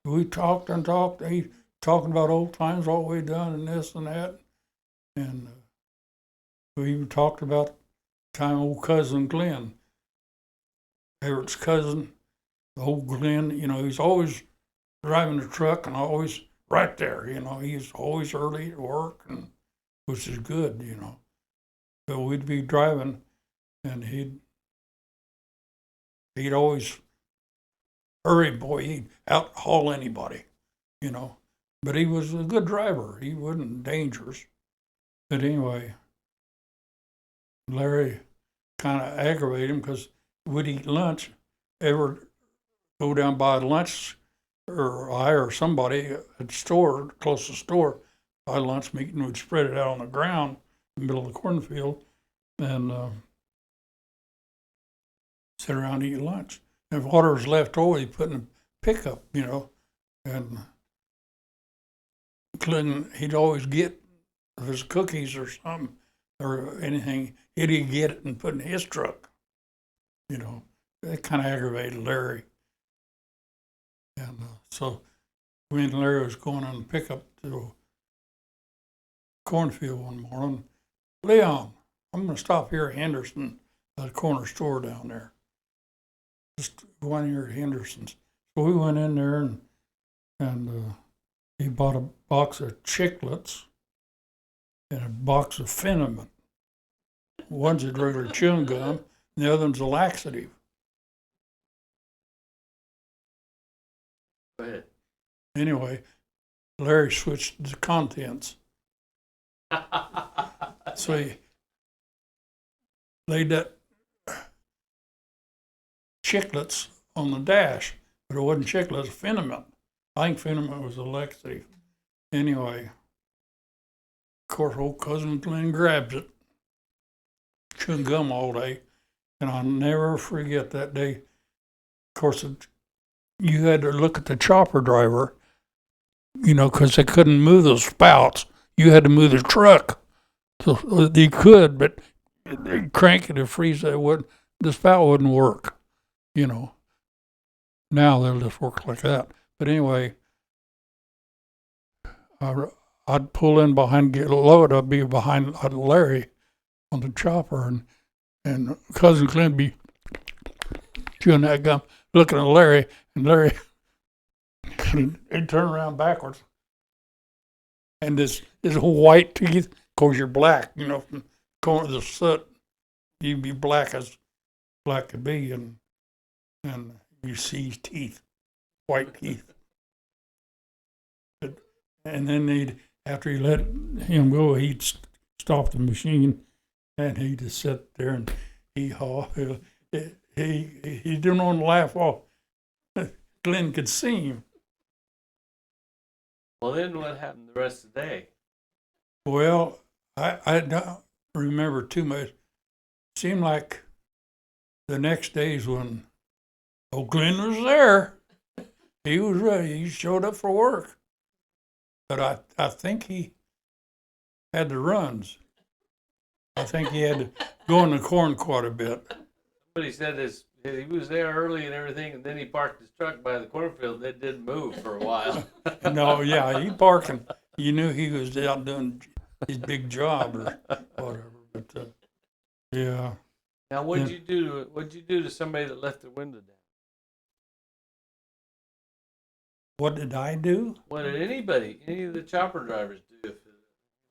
we? We talked and talked. He talking about old times, all we done, and this and that. And we even talked about the time old cousin Glenn, Everett's cousin, old Glenn, he's always driving the truck and always right there, he's always early at work, and which is good, So we'd be driving, and he'd always hurry, boy, he'd out haul anybody, But he was a good driver. He wasn't dangerous. But anyway, Larry kind of aggravated him because we'd eat lunch, ever go down by lunch, or I or somebody at the store, closest store, by lunch meeting, we'd spread it out on the ground in the middle of the cornfield and sit around and eat lunch. And if water was left over, he'd put in a pickup, and Clinton, he'd always get, if there's cookies or something or anything, he'd get it and put in his truck. That kind of aggravated Larry. And so when Larry was going on the pickup to the cornfield one morning, Leon, I'm going to stop here at Henderson, the corner store down there. Just go in here at Henderson's. So we went in there and he bought a box of chiclets and a box of Finament. One's a regular chewing gum, and the other one's a laxative. Go ahead. Anyway, Larry switched the contents. So he laid that chiclets on the dash, but it wasn't chiclets, Finament. I think Finament was a laxative. Anyway, of course, old cousin Glenn grabs it, chewing gum all day, and I'll never forget that day. Of course, you had to look at the chopper driver, because they couldn't move those spouts. You had to move the truck. So they could, but they crank it and freeze it. The spout wouldn't work, Now they'll just work like that. But anyway, I'd pull in behind, get low, I'd be behind Larry on the chopper, and Cousin Clint would be chewing that gum, looking at Larry, and Larry, he'd turn around backwards. And his white teeth, of course, you're black, from corner of the soot, you'd be black as black could be, and you see his teeth, white teeth. And then after he let him go, he'd stop the machine, and he'd just sit there and he didn't want to laugh off. Glenn could see him. Well, then what happened the rest of the day? Well, I don't remember too much. Seemed like the next days when Glenn was there, he was ready. He showed up for work. But I think he had the runs. I think he had to go in the corn quite a bit. Somebody said this. He was there early and everything, and then he parked his truck by the cornfield. That didn't move for a while. No, yeah, he parking. You knew he was out doing his big job or whatever. But yeah. Now, what'd you do to somebody that left their window down? What did I do? What did any of the chopper drivers do? If they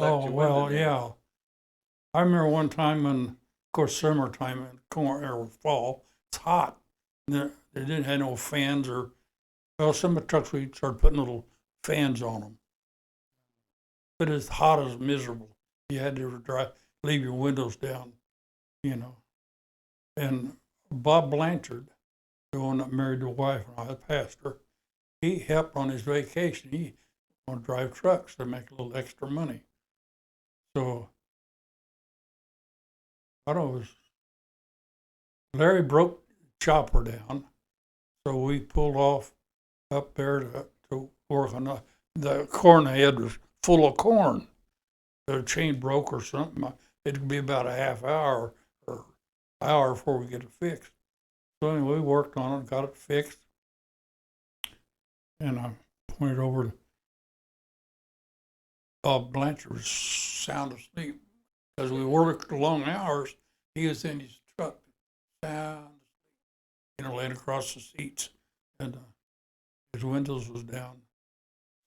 left Oh, your well, window down? yeah. I remember one time when, of course, summertime in corn or fall, it's hot. They didn't have no fans some of the trucks we started putting little fans on them. But it's hot as miserable. You had to leave your windows down, And Bob Blanchard, the one that married the wife and I, the pastor, he helped on his vacation. He wanted to drive trucks to make a little extra money. So I don't know, Larry broke the chopper down, so we pulled off up there to work on the corn head was full of corn. The chain broke or something. It'd be about a half hour or hour before we get it fixed. So anyway, we worked on it, got it fixed, and I pointed over to Bob Blanchard was sound asleep. Because we worked long hours, he was in his truck, sound, laying across the seats. and his windows was down.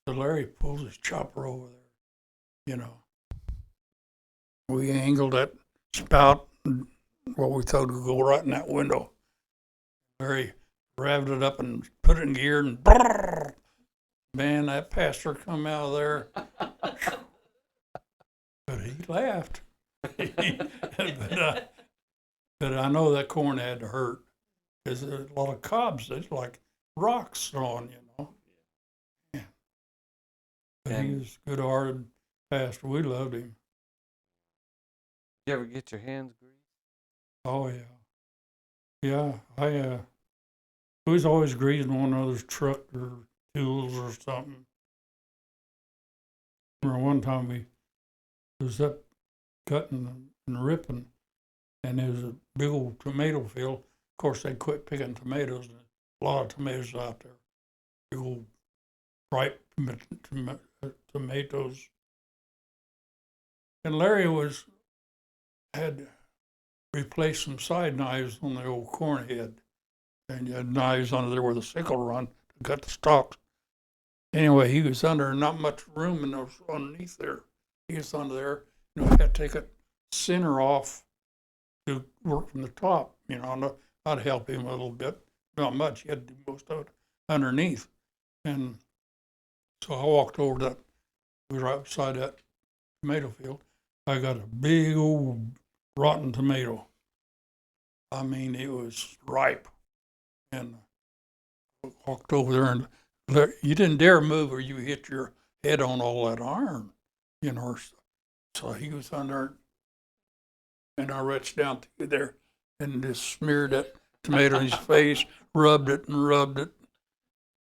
So Larry pulls his chopper over there, you know. We angled that spout, what we thought would go right in that window. Larry revved it up and put it in gear, and brrr, man, that pastor come out of there. But he laughed. But I know that corn had to hurt because there's a lot of cobs. It's like rocks thrown, you know. Yeah. But he was a good-hearted pastor. We loved him. You ever get your hands greased? Oh, yeah. Yeah, we was always greasing one another's truck or tools or something. Remember one time we was up cutting and ripping, and there was a big old tomato field. Of course, they quit picking tomatoes. And a lot of tomatoes out there, big old ripe tomatoes. And Larry had replaced some side knives on the old corn head, and you had knives under there with a sickle run to cut the stalks. Anyway, he was under not much room in those underneath there. He was under there, you know, had to take a center off to work from the top, you know, and I'd help him a little bit. Not much, he had to do most of it underneath. And so I walked over that, we were right beside that tomato field. I got a big old rotten tomato. I mean, it was ripe. And I walked over there, and you didn't dare move or you hit your head on all that iron, you know. So he was under, and I reached down through there and just smeared that tomato in his face, rubbed it and rubbed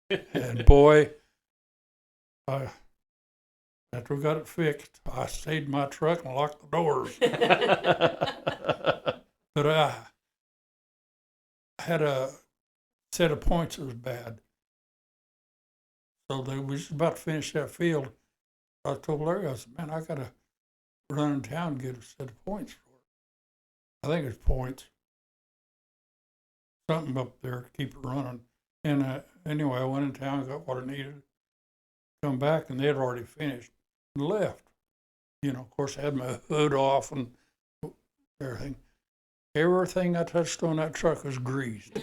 it. And boy, after we got it fixed, I stayed in my truck and locked the doors. But I had a set of points that was bad. So they was about to finish that field. I told Larry, I said, man, I got to run in town and get a set of points for it. I think it's points. Something up there to keep it running. And anyway, I went in town, got what I needed, come back, and they had already finished and left. You know, of course, I had my hood off and everything. Everything I touched on that truck was greased.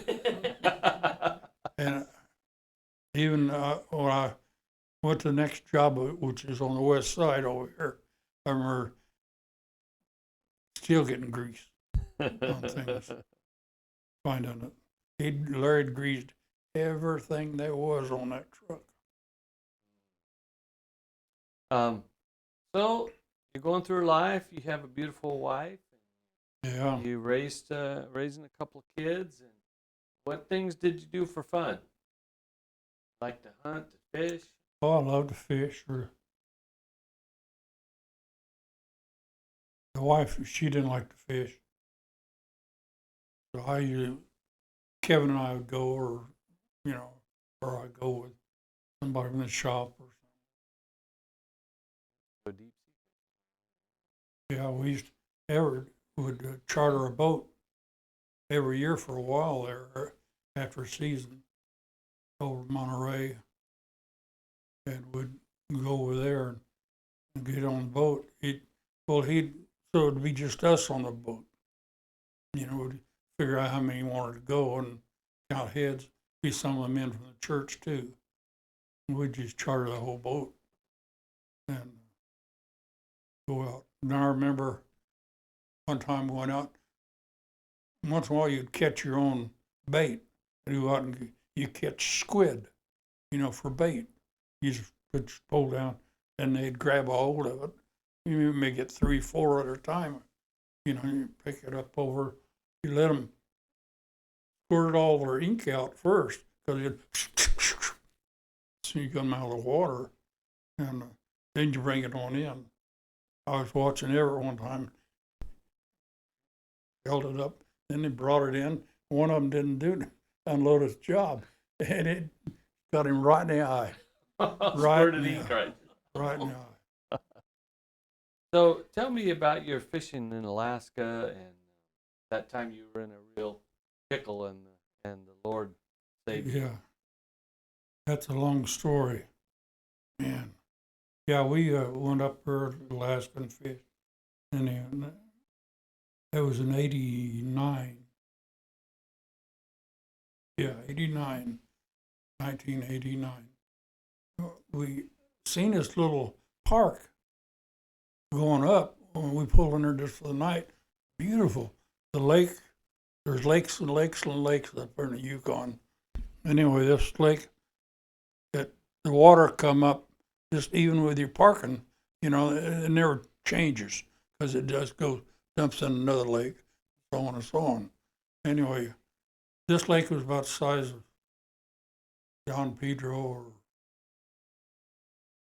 And even when I went to the next job, which is on the west side over here, I remember still getting greased on things. Finding it. Larry had greased everything there was on that truck. So you're going through life. You have a beautiful wife. Yeah. You raising a couple of kids. And what things did you do for fun? Like to hunt, to fish? Oh, I love to fish. The wife, she didn't like to fish. So Kevin and I would go, or, you know, or I'd go with somebody in the shop or something. Yeah, we would charter a boat every year for a while there after a season over Monterey, and would go over there and get on the boat. So it'd be just us on the boat. You know, we'd figure out how many wanted to go and count heads. Be some of the men from the church too. And we'd just charter the whole boat and go out. And I remember one time going out. Once in a while, you'd catch your own bait. You go out and you catch squid, you know, for bait. You just put your pole down, and they'd grab a hold of it. You may get 3, 4 at a time. You know, you pick it up over. You let them squirt all their ink out first, because so you come out of the water, and then you bring it on in. I was watching Everett one time, held it up, then they brought it in. One of them didn't unload his job, and it got him right in the eye. Right in the eye. Right in the eye. So tell me about your fishing in Alaska and that time you were in a real pickle and the Lord saved you. Yeah. That's a long story, man. Yeah, we went up there to Alaska and fished, and then that was in '89. Yeah, 1989. We seen this little park going up when we pulled in there just for the night. Beautiful. The lake, there's lakes and lakes and lakes up there in the Yukon. Anyway, this lake, the water come up just even with your parking, you know, it never changes because it just goes, dumps in another lake, so on and so on. Anyway, this lake was about the size of Don Pedro or,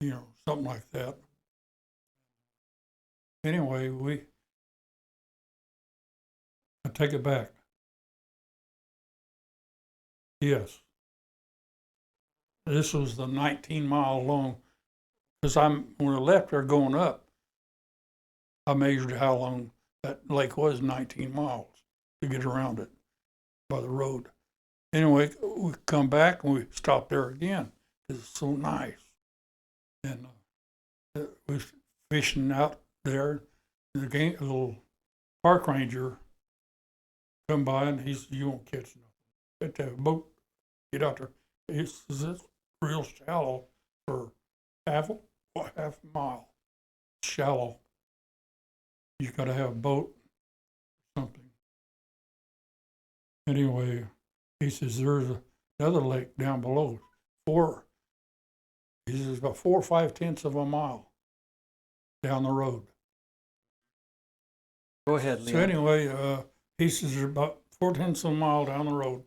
you know, something like that. Anyway, I take it back. Yes. This was the 19-mile long, because when I left there going up, I measured how long that lake was, 19 miles to get around it by the road. Anyway, we come back and we stopped there again because it's so nice. And we was fishing out there. And the little park ranger come by and he said, "You won't catch nothing. You have to have a boat. Get out there." He says, "It's real shallow for half a mile. Shallow. You got to have a boat or something." Anyway, he says, "There's another lake down below. He says, about 4 or 5/10 of a mile down the road." Go ahead, So Leon. anyway, he says, "There's about 4/10 of a mile down the road.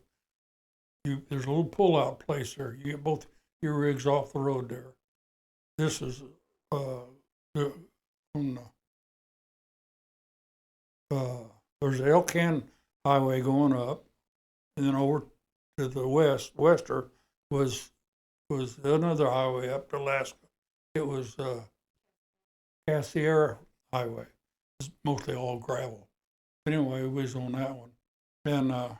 There's a little pull-out place there. You get both your rigs off the road there. This is there's the Elkan Highway going up, and then over to the wester was another highway up to Alaska. It was Cassiera Highway. It's mostly all gravel. Anyway, we was on that one. And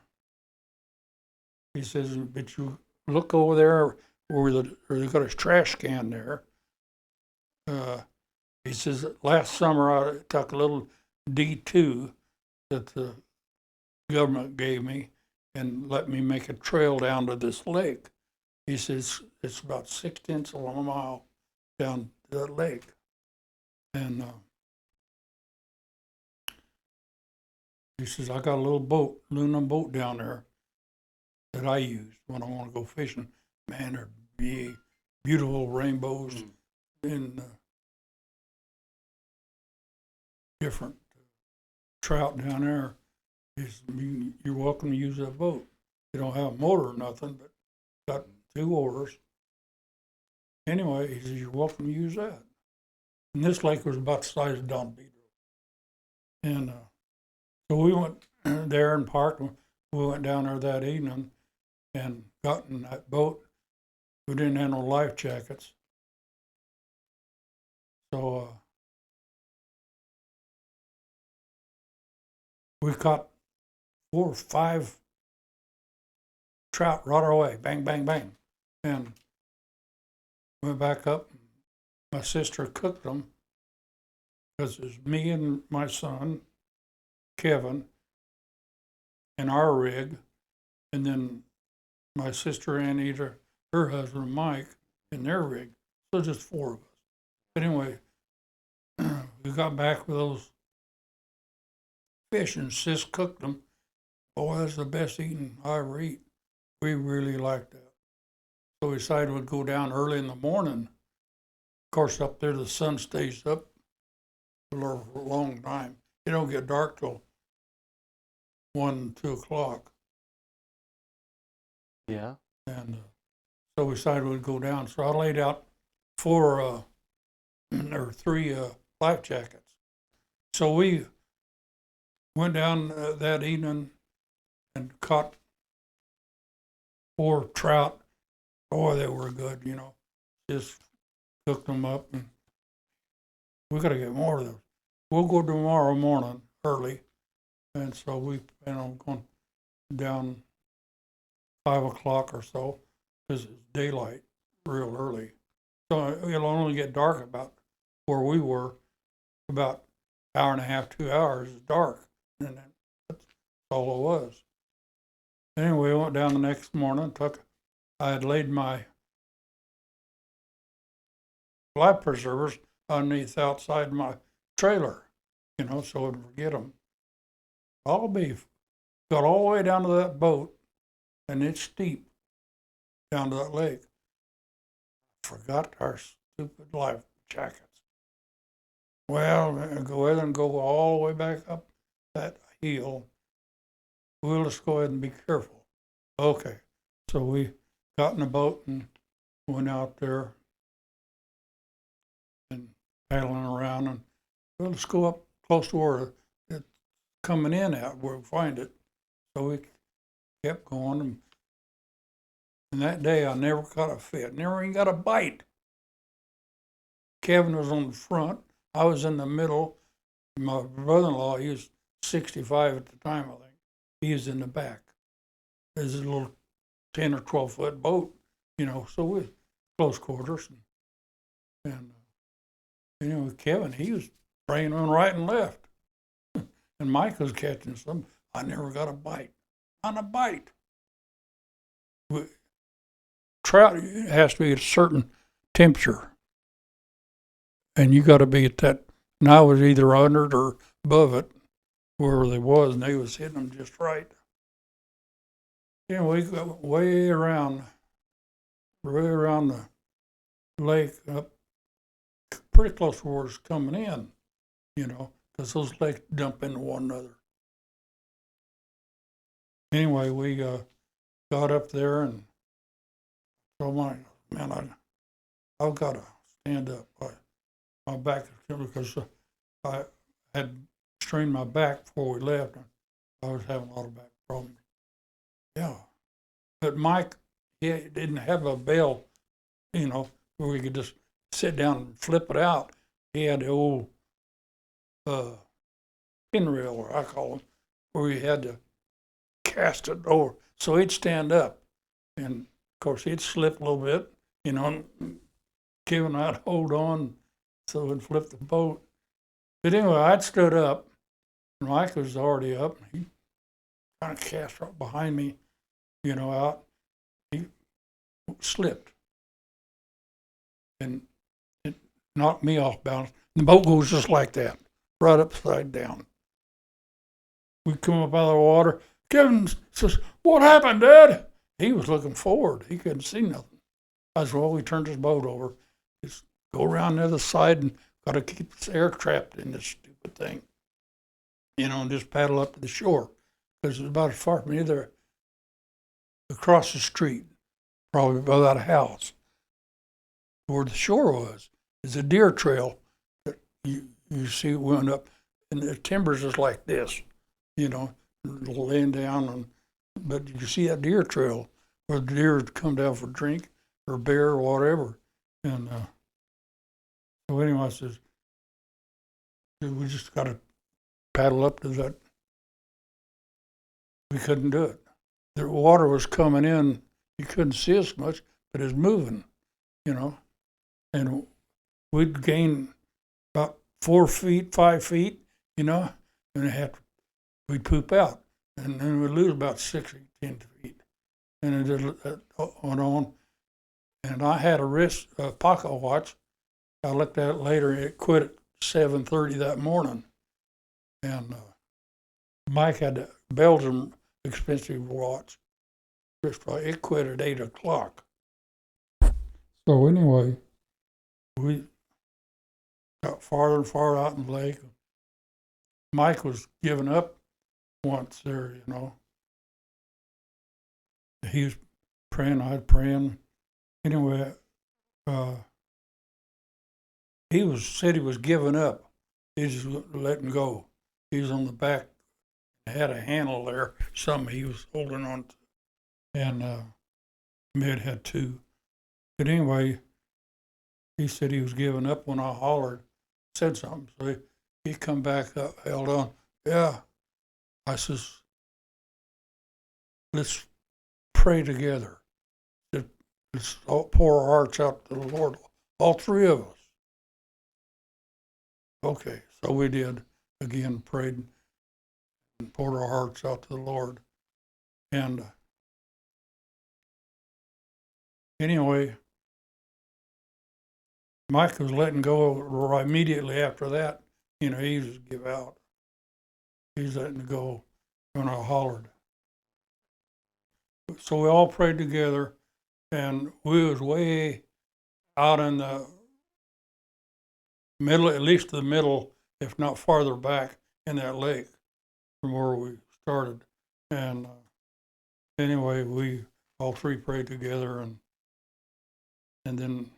he says, "But you look over there where they got a trash can there." He says, "Last summer I took a little D2 that the government gave me and let me make a trail down to this lake." He says, "It's about 6/10 of a mile down to that lake." And he says, "I got a little boat, aluminum boat down there that I use when I want to go fishing. Man, they're big, beautiful rainbows and different trout down there. He says, you're welcome to use that boat. You don't have a motor or nothing, but got 2 oars." Anyway, he says, "You're welcome to use that." And this lake was about the size of Don Pedro. And so we went there and parked. We went down there that evening and got in that boat. We didn't have no life jackets. So we caught 4 or 5 trout right away. Bang, bang, bang. And went back up. My sister cooked them because it was me and my son, Kevin, and our rig, and then my sister Anita, her husband Mike, and their rig. So just 4 of us. But anyway, we got back with those fish and Sis cooked them. Boy, that's the best eating I ever eat. We really liked that. So we decided we'd go down early in the morning. Of course, up there the sun stays up for a long time. It don't get dark till 1, 2 o'clock. Yeah. And so we decided we'd go down. So I laid out 4 or 3 life jackets. So we went down that evening and caught 4 trout. Boy, they were good, you know. Just cooked them up, and we got to get more of those. We'll go tomorrow morning early, and so we plan on going down 5 o'clock or so. because it's daylight real early. So it'll only get dark about where we were, about hour and a half, 2 hours is dark. And that's all it was. Anyway, I went down the next morning, I had laid my life preservers underneath outside my trailer, so I wouldn't forget them. All beef. Got all the way down to that boat, and it's steep down to that lake. Forgot our stupid life jackets. Well, go ahead and go all the way back up that hill. We'll just go ahead and be careful. Okay. So we got in the boat and went out there and paddling around, and we'll just go up close to where it's coming in at, where we find it. So we kept going, and that day I never caught a fish, never even got a bite. Kevin was on the front, I was in the middle. My brother-in-law, he was 65 at the time, I think. He was in the back. There's a little 10 or 12 foot boat, so we close quarters. And Kevin, he was spraying on right and left. And Mike was catching some. I never got a bite. Not a bite. Trout has to be at a certain temperature. And you got to be at that. And I was either under it or above it, wherever they was, and they was hitting them just right. We got way around the lake, up pretty close to where it's coming in, because those lakes dump into one another. Anyway, we got up there, and so I've got to stand up. My back is killing because I had strained my back before we left, and I was having a lot of back problems. Yeah. But Mike, he didn't have a bell, where we could just sit down and flip it out. He had the old pinrail, or I call them, where you had to cast it over. So he'd stand up, and of course he'd slip a little bit, and Kevin and I'd hold on so we'd flip the boat. But anyway, I'd stood up, and Mike was already up, and he kind of cast right behind me, out. He slipped, and it knocked me off balance. The boat goes just like that, right upside down. We come up out of the water. Kevin says, "What happened, Dad?" He was looking forward. He couldn't see nothing. I said, "Well, we turned his boat over. Just go around the other side and got to keep this air trapped in this stupid thing, and just paddle up to the shore, because it's about as far from either across the street, probably by that house, where the shore was. It's a deer trail that you see went up, and the timbers is like this, laying down, but you see that deer trail where the deer would come down for drink or bear or whatever. And so anyway, I says, we just got to paddle up to that. We couldn't do it. The water was coming in. You couldn't see us much, but it was moving, And we'd gain about 4 feet, 5 feet, and we'd poop out. And then we'd lose about 6 or 10 feet. And it just went on. And I had a pocket watch. I looked at it later, and it quit at 7:30 that morning. And Mike had a Belgian expensive watch. It quit at 8 o'clock. So anyway, we got farther and farther out in the lake. Mike was giving up once there, He was praying, I was praying. Anyway, he said he was giving up. He just letting go. He was on the back, had a handle there, something he was holding on to. And Mid had two. But anyway, he said he was giving up when I hollered, said something. So he come back up, held on. Yeah. I says, let's pray together. Said, let's all pour our hearts out to the Lord, all three of us. Okay, so we did. Again, prayed and poured our hearts out to the Lord. And anyway, Mike was letting go right immediately after that. You know, he just give out. He's letting go when I hollered. So we all prayed together, and we was way out in the middle, at least the middle, if not farther back in that lake from where we started. And anyway, we all three prayed together, and then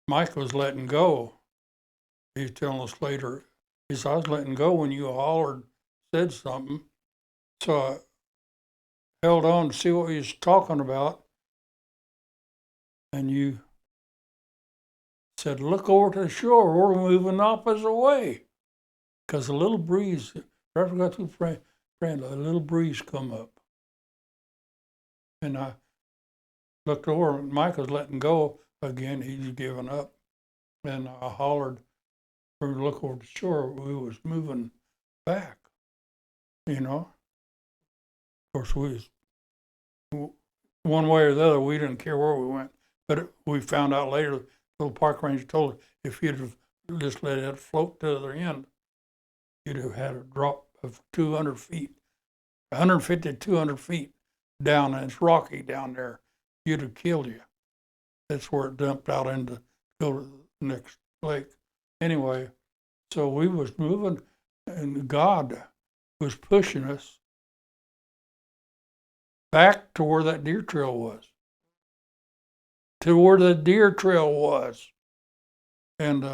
Mike was letting go. He was telling us later, he said, I was letting go when you hollered, said something. So I held on to see what he was talking about. And you said, look over to the shore. We're moving the opposite way. Because a little breeze, right after I got through praying, a little breeze come up. And I looked over, and Mike was letting go again. He's giving up. And I hollered, when we look over the shore, we was moving back, you know. Of course, we was, one way or the other, we didn't care where we went. But we found out later, the little park ranger told us, if you'd have just let it float to the other end, you'd have had a drop of 200 feet, 150 to 200 feet down, and it's rocky down there. You'd have killed you. That's where it dumped out into, go to the next lake. Anyway, so we was moving, and God was pushing us back to where that deer trail was. To where the deer trail was. And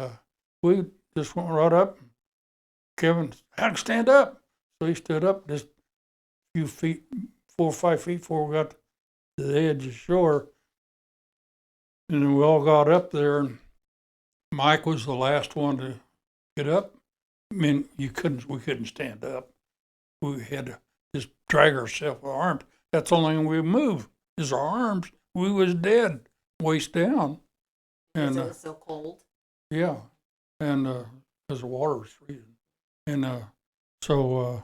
we just went right up. Kevin had to stand up. So he stood up just a few feet, 4 or 5 feet before we got to the edge of the shore. And then we all got up there, and Mike was the last one to get up. I mean, we couldn't stand up. We had to just drag ourselves with our arms. That's the only thing we move is our arms. We was dead, waist down. Because And it was so cold. yeah, and because the water was freezing. And so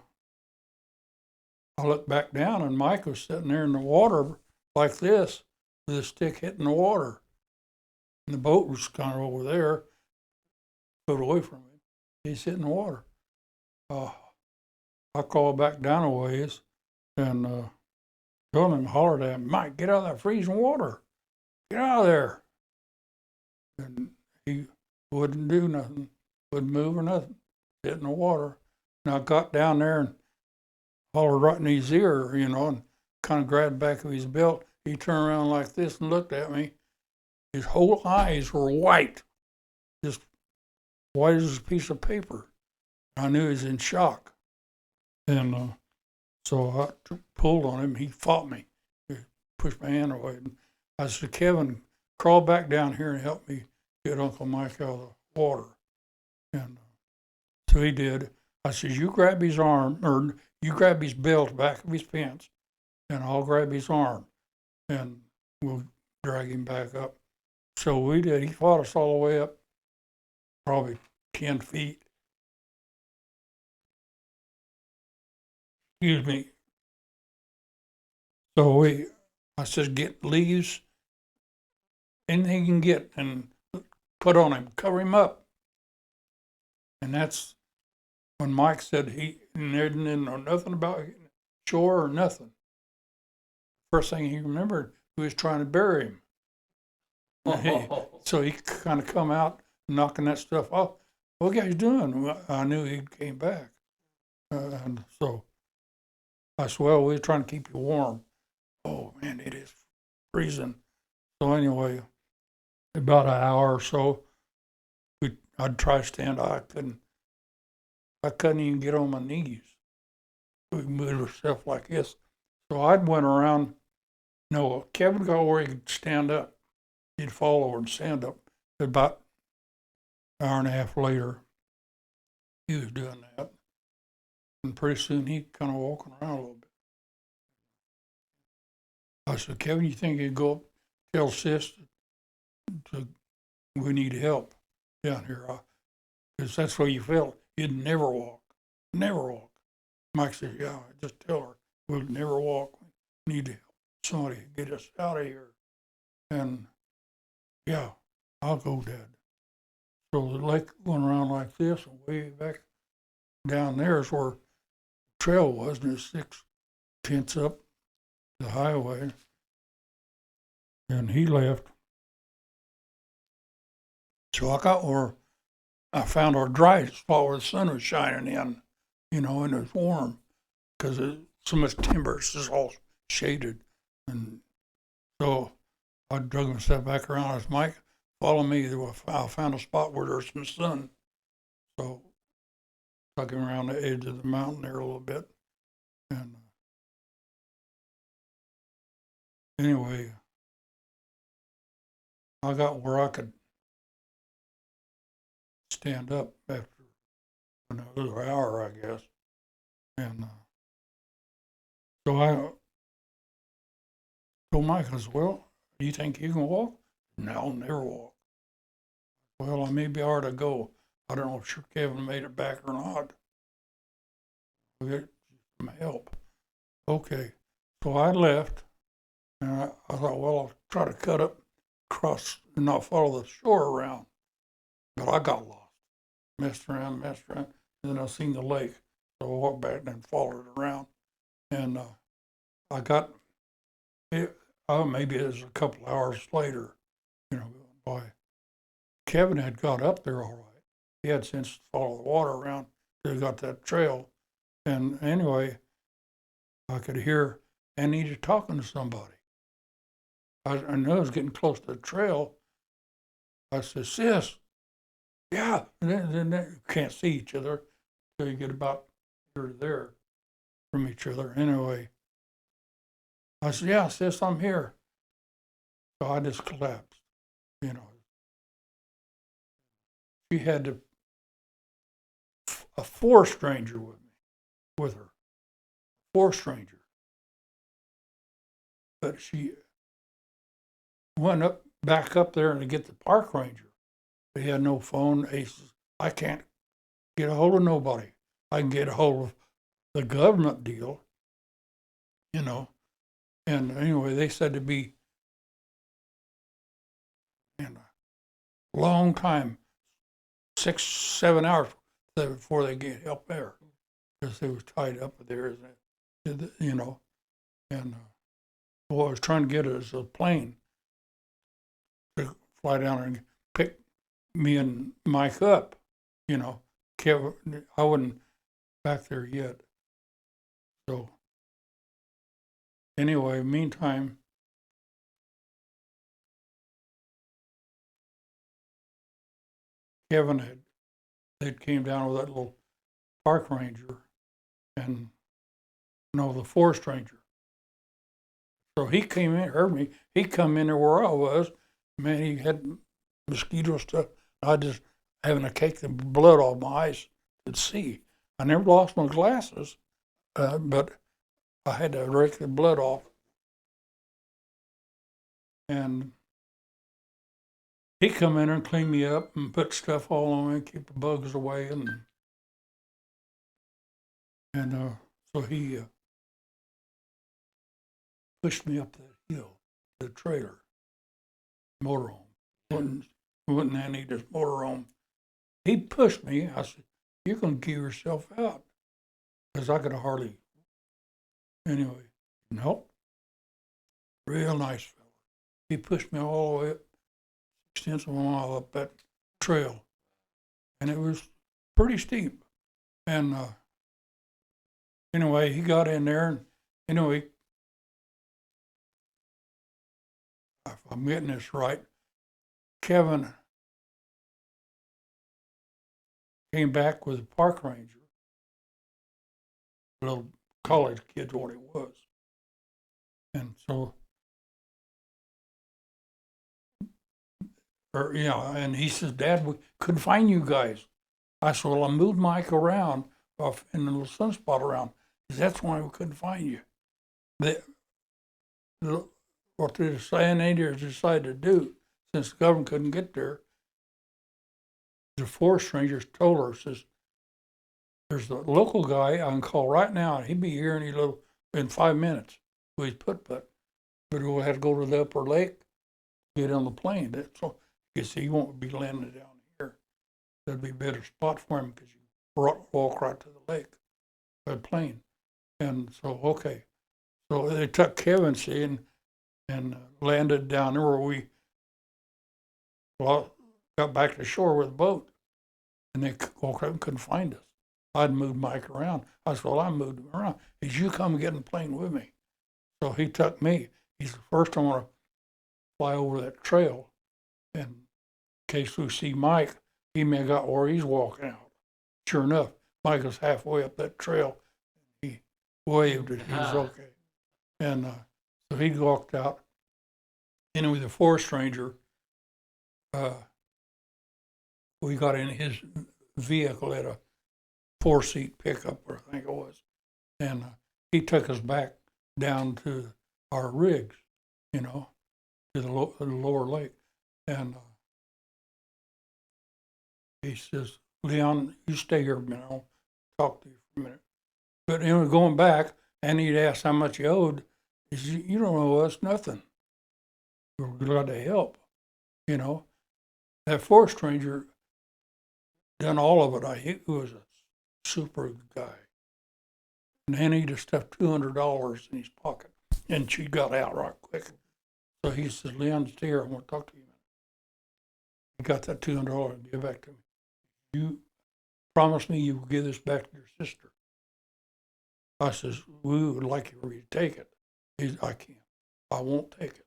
I looked back down, and Mike was sitting there in the water like this, with his stick hitting the water. And the boat was kind of over there, put away from him. He's hitting the water. I crawled back down a ways, and told him, hollered at him, Mike, get out of that freezing water. Get out of there. And he wouldn't do nothing, wouldn't move or nothing, sit in the water. And I got down there and hollered right in his ear, you know, and kind of grabbed the back of his belt. He turned around like this and looked at me. His whole eyes were white, just white as a piece of paper. I knew he was in shock. And so I pulled on him. He fought me. He pushed my hand away. And I said, Kevin, crawl back down here and help me get Uncle Mike out of the water. And so he did. I said, you grab his arm, or you grab his belt back of his pants, and I'll grab his arm, and we'll drag him back up. So we did. He fought us all the way up, probably 10 feet. Excuse me. So I said, get leaves, anything you can get, and put on him, cover him up. And that's when Mike said he didn't know nothing about shore or nothing. First thing he remembered, he was trying to bury him. So he kind of come out knocking that stuff off. What are you guys doing? I knew he came back. And so I said, well, we're trying to keep you warm. Oh, man, it is freezing. So anyway, about an hour or so, I'd try to stand up. I couldn't even get on my knees. We moved ourselves like this. So I'd went around. No, Kevin got where he could stand up. He'd fall over and stand up. About an hour and a half later, he was doing that. And pretty soon he kind of walking around a little bit. I said, Kevin, you think you'd go up tell sis we need help down here. Because that's what you felt. You'd never walk. Never walk. Mike said, yeah, just tell her we'll never walk. We need help. Somebody get us out of here. And yeah, I'll go, Dad. So the lake going around like this, and way back down there is where the trail was, and there's 6 tents up the highway. And he left. So I found our dry spot where the sun was shining in, and it was warm because there's so much timber, it's just all shaded. And so I drug myself back around. I said, Mike, follow me. I found a spot where there's some sun. So took him around the edge of the mountain there a little bit. And anyway, I got where I could stand up after another hour, I guess. And so I told Mike, I said, well, do you think you can walk? No, I'll never walk. Well, I maybe ought to go. I don't know if sure Kevin made it back or not. We get some help. Okay. So I left, and I thought, well, I'll try to cut up across and not follow the shore around. But I got lost. Messed around, and then I seen the lake. So I walked back and followed it around. And I got it, maybe it was a couple hours later, by Kevin had got up there all right. He had since to follow the water around till he got that trail. And anyway, I could hear Anita talking to somebody. I knew I was getting close to the trail. I said, sis, yeah. And then you can't see each other until you get about here to there from each other. Anyway, I said, yeah, sis, I'm here. So I just collapsed, She had a 4 stranger with her. 4 stranger. But she went back up there to get the park ranger. He had no phone. He says, I can't get a hold of nobody. I can get a hold of the government deal, And anyway, they said to be in a long time, 6, 7 hours before they get help there, because they was tied up there, And what I was trying to get is a plane to fly down and pick me and Mike up, Kevin, I wasn't back there yet. So anyway, meantime, Kevin they came down with that little park ranger and the 4 stranger. So he came in, heard me. He come in there where I was. Man, he had mosquito stuff. I just having to take the blood off my eyes to see. I never lost my glasses, but I had to rake the blood off. And he come in there and cleaned me up and put stuff all on me, keep the bugs away, and so he pushed me up that hill to the trailer, motorhome. Wasn't Anita's motorhome. He pushed me. I said, "You're gonna give yourself out," because I could hardly. Anyway, nope. Real nice fella. He pushed me all the way up, 6/10 of a mile up that trail, and it was pretty steep. And anyway, he got in there, and anyway, if I'm getting this right, Kevin came back with a park ranger, a little college kid's what he was. And so, and he says, Dad, we couldn't find you guys. I said, well, I moved Mike around off in the little sunspot around. He said, that's why we couldn't find you. The what the Indians decided to do, since the government couldn't get there, the forest rangers told her, says, there's a local guy I can call right now, and he'd be here in 5 minutes with his put-put. But we'll have to go to the upper lake, get on the plane. So you see, he won't be landing down here. That'd be a better spot for him because you walk right to the lake by plane. And so, okay. So they took Kevin, see, and landed down there where we got back to shore with the boat. And they woke up and couldn't find us. I'd moved Mike around. I said, well, I moved him around. He said, you come get in the plane with me. So he took me. He said, first I want to fly over that trail. And in case we see Mike, he may have got where he's walking out. Sure enough, Mike was halfway up that trail. He waved it. He was okay. And so he walked out. And with the forest ranger, we got in his vehicle at a 4-seat pickup, I think it was. And he took us back down to our rigs, to the lower lake. And he says, Leon, you stay here a minute. I'll talk to you for a minute. But anyway, going back, and he'd asked how much he owed. He said, you don't owe us nothing. We're glad to help, That forest ranger done all of it. He was a super good guy. And then he just stuffed $200 in his pocket. And she got out right quick. So he says, Leon, stay here. I want to talk to you a minute. He got that $200 and give back to me. You promise me you will give this back to your sister. I says, we would like you to take it. He said, I can't. I won't take it.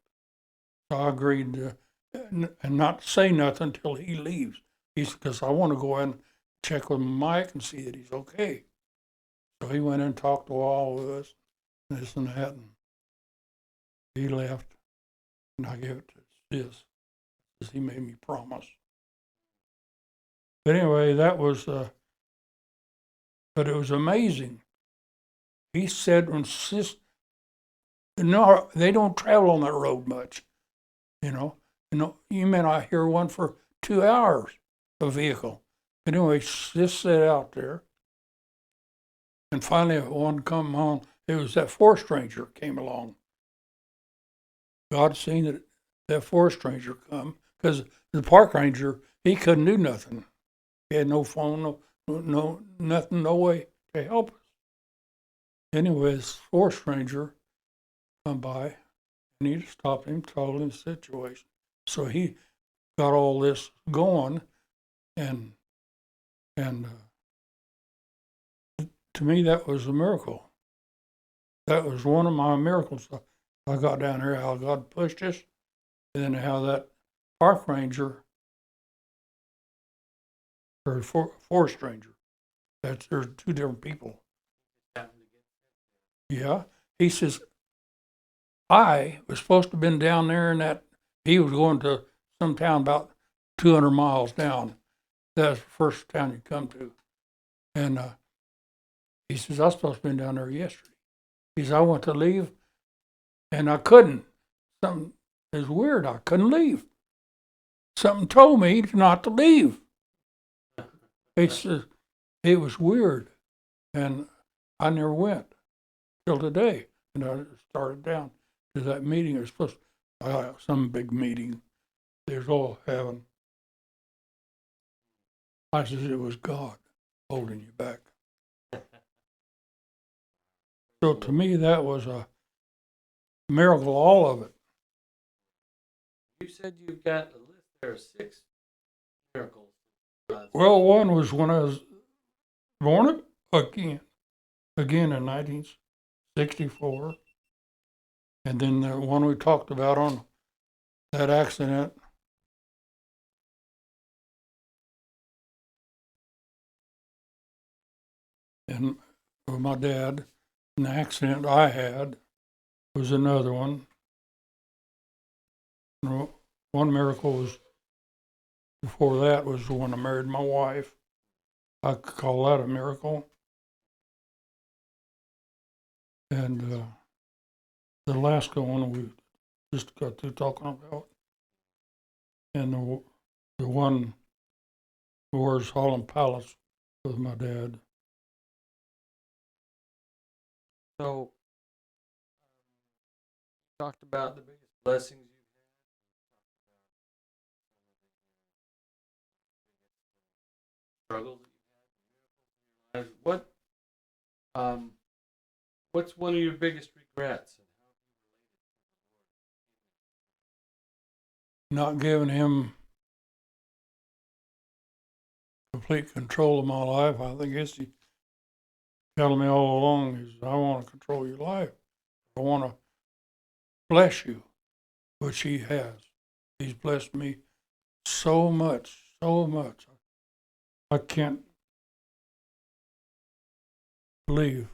So I agreed to, and not say nothing until he leaves. He said, because I want to go in and check with Mike and see that he's okay. So he went in and talked to all of us, this and that, and he left, and I gave it to this, because he made me promise. But anyway, that was, but it was amazing. He said, no, they don't travel on that road much, you may not hear one for 2 hours, a vehicle. But anyway, just sat out there. And finally, one come on, it was that forest ranger came along. God seen that forest ranger come, because the park ranger, he couldn't do nothing. He had no phone, no nothing, no way to help us. Anyway, this forest ranger come by, and he stopped him, told him the situation. So he got all this going, and to me, that was a miracle. That was one of my miracles. I got down here, how God pushed us, and then how that park ranger, or forest ranger, there's 2 different people. Yeah, he says, I was supposed to have been down there, and that he was going to some town about 200 miles down. That's the first town you come to. And he says, I was supposed to have been down there yesterday. He says, I want to leave, and I couldn't. Something is weird. I couldn't leave. Something told me not to leave. He says, it was weird. And I never went till today. And I started down to that meeting. It was supposed to some big meeting. There's all having. I says, it was God holding you back. So to me, that was a miracle, all of it. You said you've got a list there of 6 miracles. Well, one was when I was born again in 1964. And then the one we talked about on that accident. And with my dad, and the accident I had was another one. One miracle was, before that was when I married my wife. I could call that a miracle. And the last one just got through talking about. And the one was Holland Palace with my dad. So, talked about the biggest blessings you've had, struggles that you've had, what's one of your biggest regrets? Not giving him complete control of my life. I think it's he telling me all along is I want to control your life. I want to bless you, which he has. He's blessed me so much, so much. I can't believe.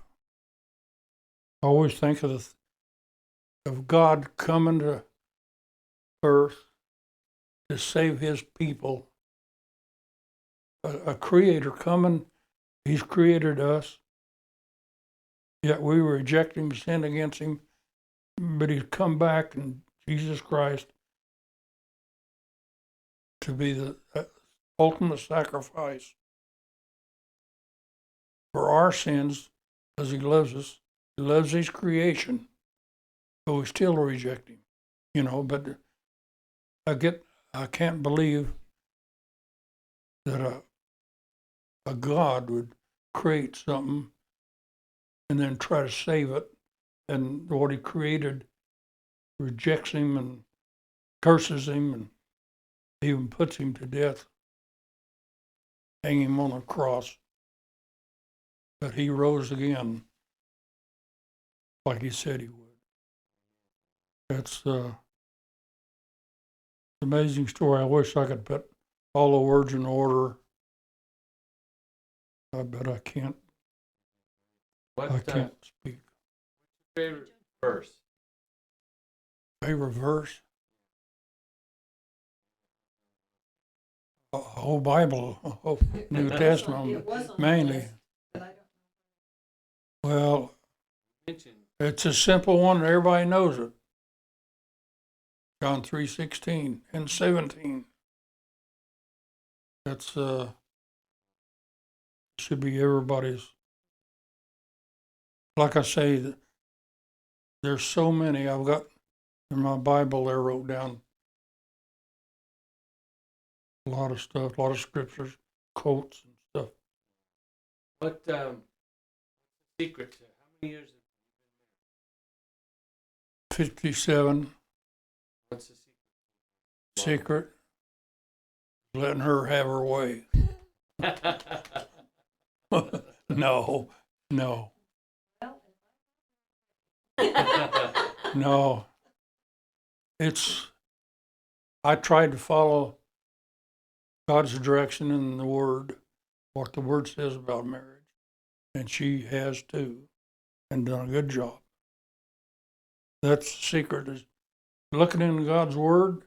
I always think of God coming to earth to save his people. A creator coming, he's created us, yet we reject him, sin against him, but he's come back in Jesus Christ to be the ultimate sacrifice for our sins, because he loves us. He loves his creation, but we still reject him, but I can't believe that a God would create something and then try to save it, and what he created rejects him and curses him and even puts him to death, hang him on a cross. But he rose again like he said he would. That's an amazing story. I wish I could put all the words in order. But I can't. I can't speak. Favorite verse? Favorite verse? Whole Bible, whole New Testament, It was on the mainly. list, but I don't Well, Mention. it's a simple one, and everybody knows it. John 3:16 and 17. That's should be everybody's. Like I say, there's so many. I've got in my Bible there wrote down a lot of stuff, a lot of scriptures, quotes and stuff. What secret to how many years? 57. What's the Secret. Letting her have her way. secret? No. know. No. I tried to follow God's direction in the Word, what the Word says about marriage, and she has too, and done a good job. That's the secret, is looking into God's Word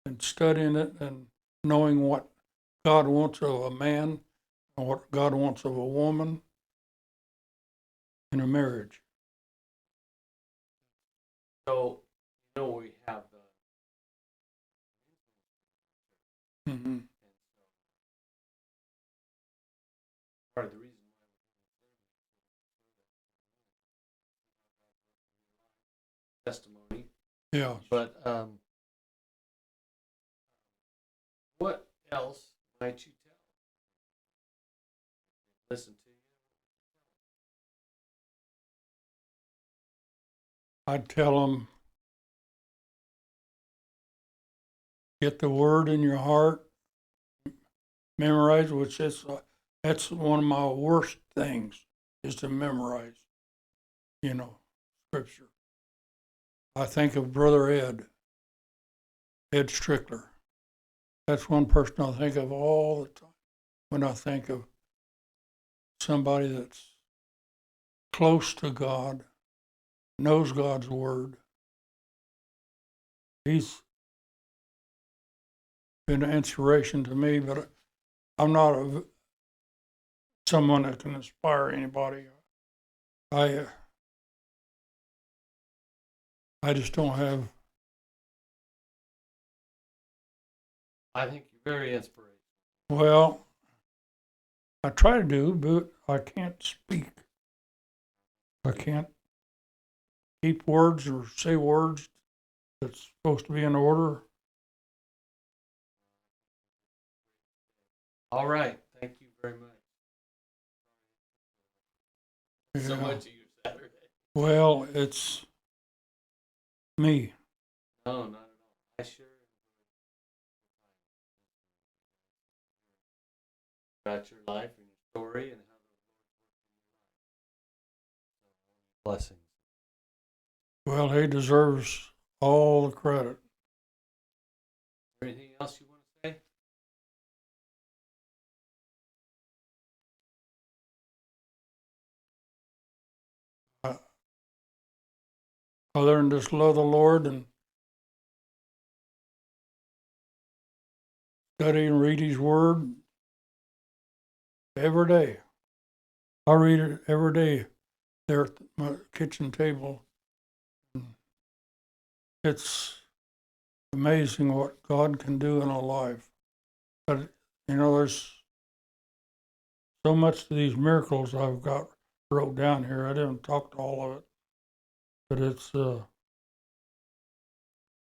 and studying it and knowing what God wants of a man and what God wants of a woman in a marriage. So, we have the Mm-hmm. part of the reason why testimony. Yeah. But what else might you tell? Listen to you. I'd tell them, get the Word in your heart, memorize, which that's one of my worst things, is to memorize, Scripture. I think of Brother Ed Strickler. That's one person I think of all the time when I think of somebody that's close to God, knows God's Word. He's been an inspiration to me, but I'm not someone that can inspire anybody. I just don't have I think you're very inspirational. Well, I try to do, but I can't speak. I can't keep words or say words that's supposed to be in order. All right. Thank you very much. So Yeah. much of your Saturday. Well, it's me. No, not at all. I sure about your life and your story and how the Lord worked in your life. Blessings. Well, he deserves all the credit. Anything else you want to say? I learned to just love the Lord and study and read His Word every day. I read it every day there at my kitchen table. It's amazing what God can do in a life. But, you know, there's so much to these miracles I've got wrote down here. I didn't talk to all of it, but it's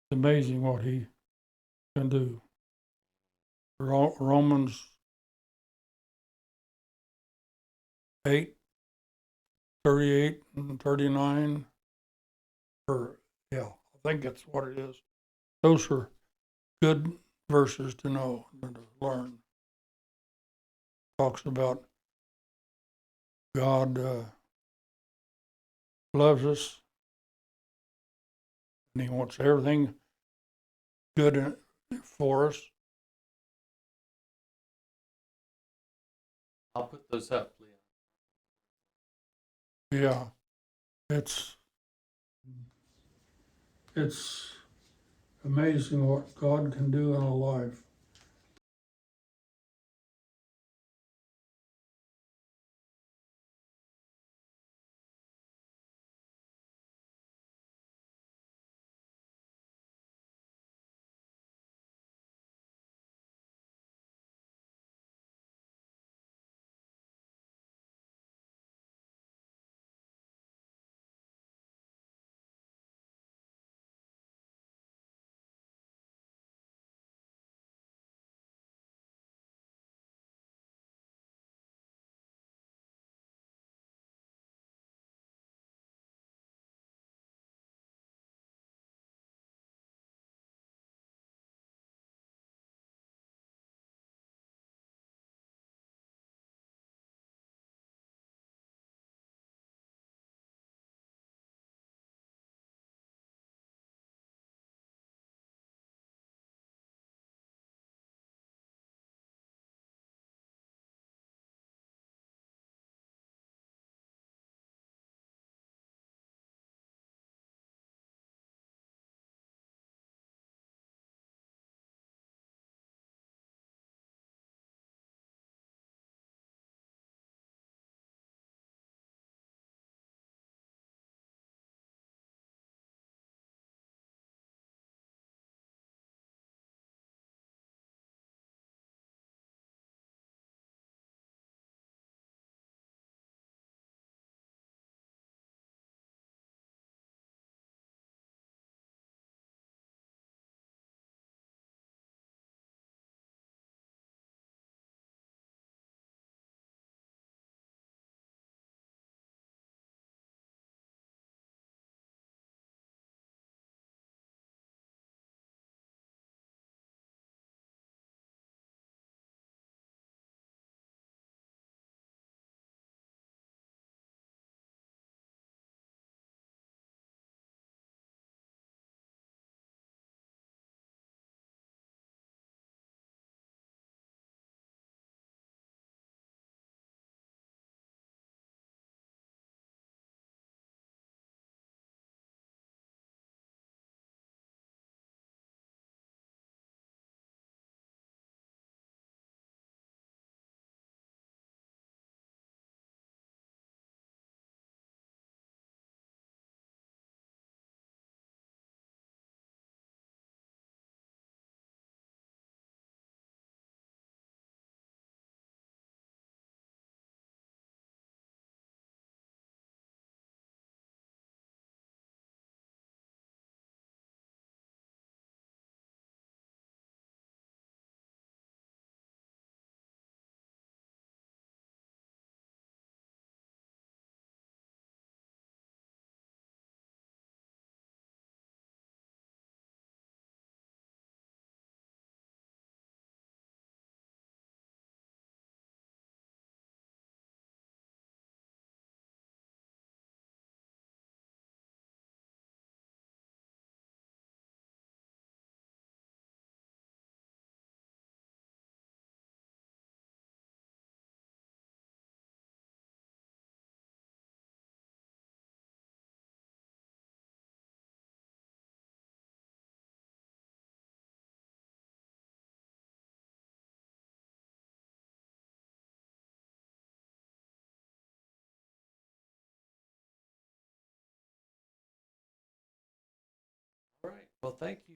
amazing what He can do. Romans 8:38 and 39, or yeah, I think that's what it is. Those are good verses to know and to learn. Talks about God loves us and He wants everything good for us. I'll put those up, Leon. Yeah, it's amazing what God can do in a life. Well, thank you.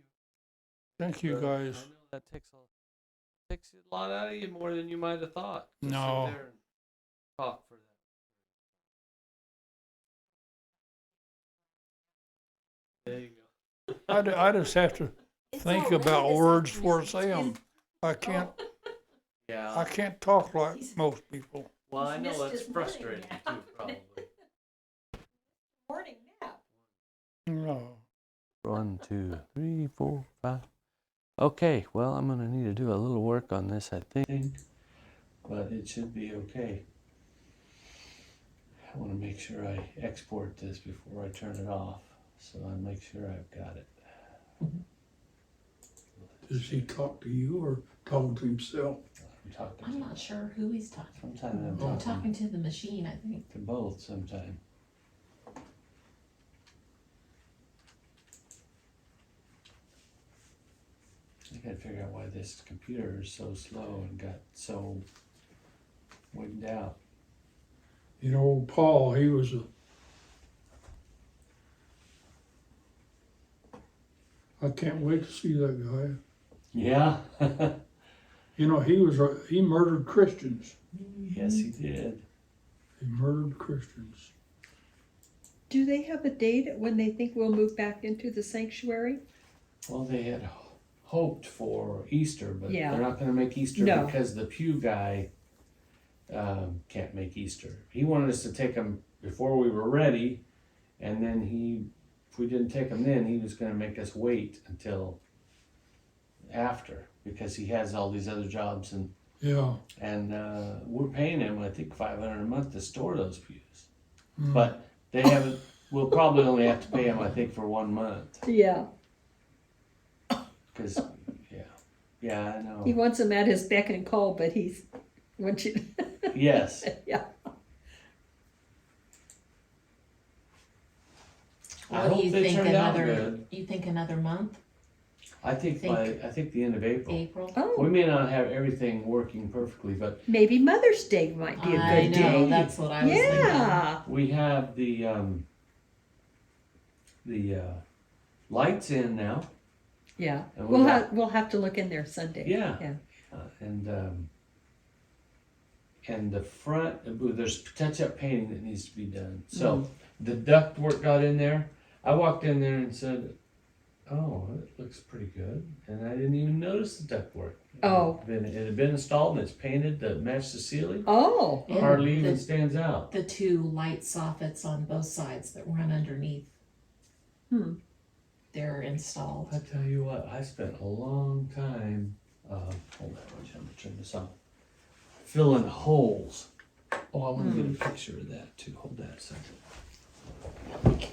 Thank you, guys. I know that takes a lot out of you, more than you might have thought. To No. sit there and talk for that. There you go. I just have to It's think already about this words afternoon. before I It's say them. been- I can't. Yeah. I can't talk like most people. Well, I He's know missed that's his morning frustrating nap. too, probably. Morning nap. No. 1, 2, 3, 4, 5. Okay, well, I'm gonna need to do a little work on this, I think, but it should be okay. I want to make sure I export this before I turn it off, so I make sure I've got it. Does he talk to you or talking to himself? I'm not sure who he's talking. Sometimes I'm talking to the machine, I think. to both sometime. I gotta figure out why this computer is so slow and got so wigged out. You know, old Paul, he was I can't wait to see that guy. Yeah. You know, he murdered Christians. Yes, he did. He murdered Christians. Do they have a date when they think we'll move back into the sanctuary? Well, they had hoped for Easter, but Yeah. they're not going to make Easter No. because the Pew guy can't make Easter. He wanted us to take him before we were ready, and then if we didn't take him then, he was going to make us wait until after because he has all these other jobs and we're paying him, I think, $500 a month to store those pews. But they haven't. We'll probably only have to pay him, I think, for 1 month. Yeah. Because, yeah, I know. He wants them at his beck and call, but wants you. Yes. Yeah. I What do hope you they think turned out good. you think another month? I think the end of April. April? Oh, We may not have everything working perfectly, but maybe Mother's Day might be a I good know, day. that's what I was thinking. Yeah. we have the lights in now. Yeah. And We'll have to look in there Sunday. Yeah. Yeah. And the front, there's touch-up painting that needs to be done. So the duct work got in there. I walked in there and said, "Oh, it looks pretty good," and I didn't even notice the duct work. Oh. It had been installed and it's painted to match the ceiling. Oh. And Hardly even the, stands out. the 2 light soffits on both sides that run underneath, they're installed. I tell you what, I spent a long time. Hold on, I'm gonna turn this on. Filling holes. Oh, I want to get a picture of that too. Hold that a second.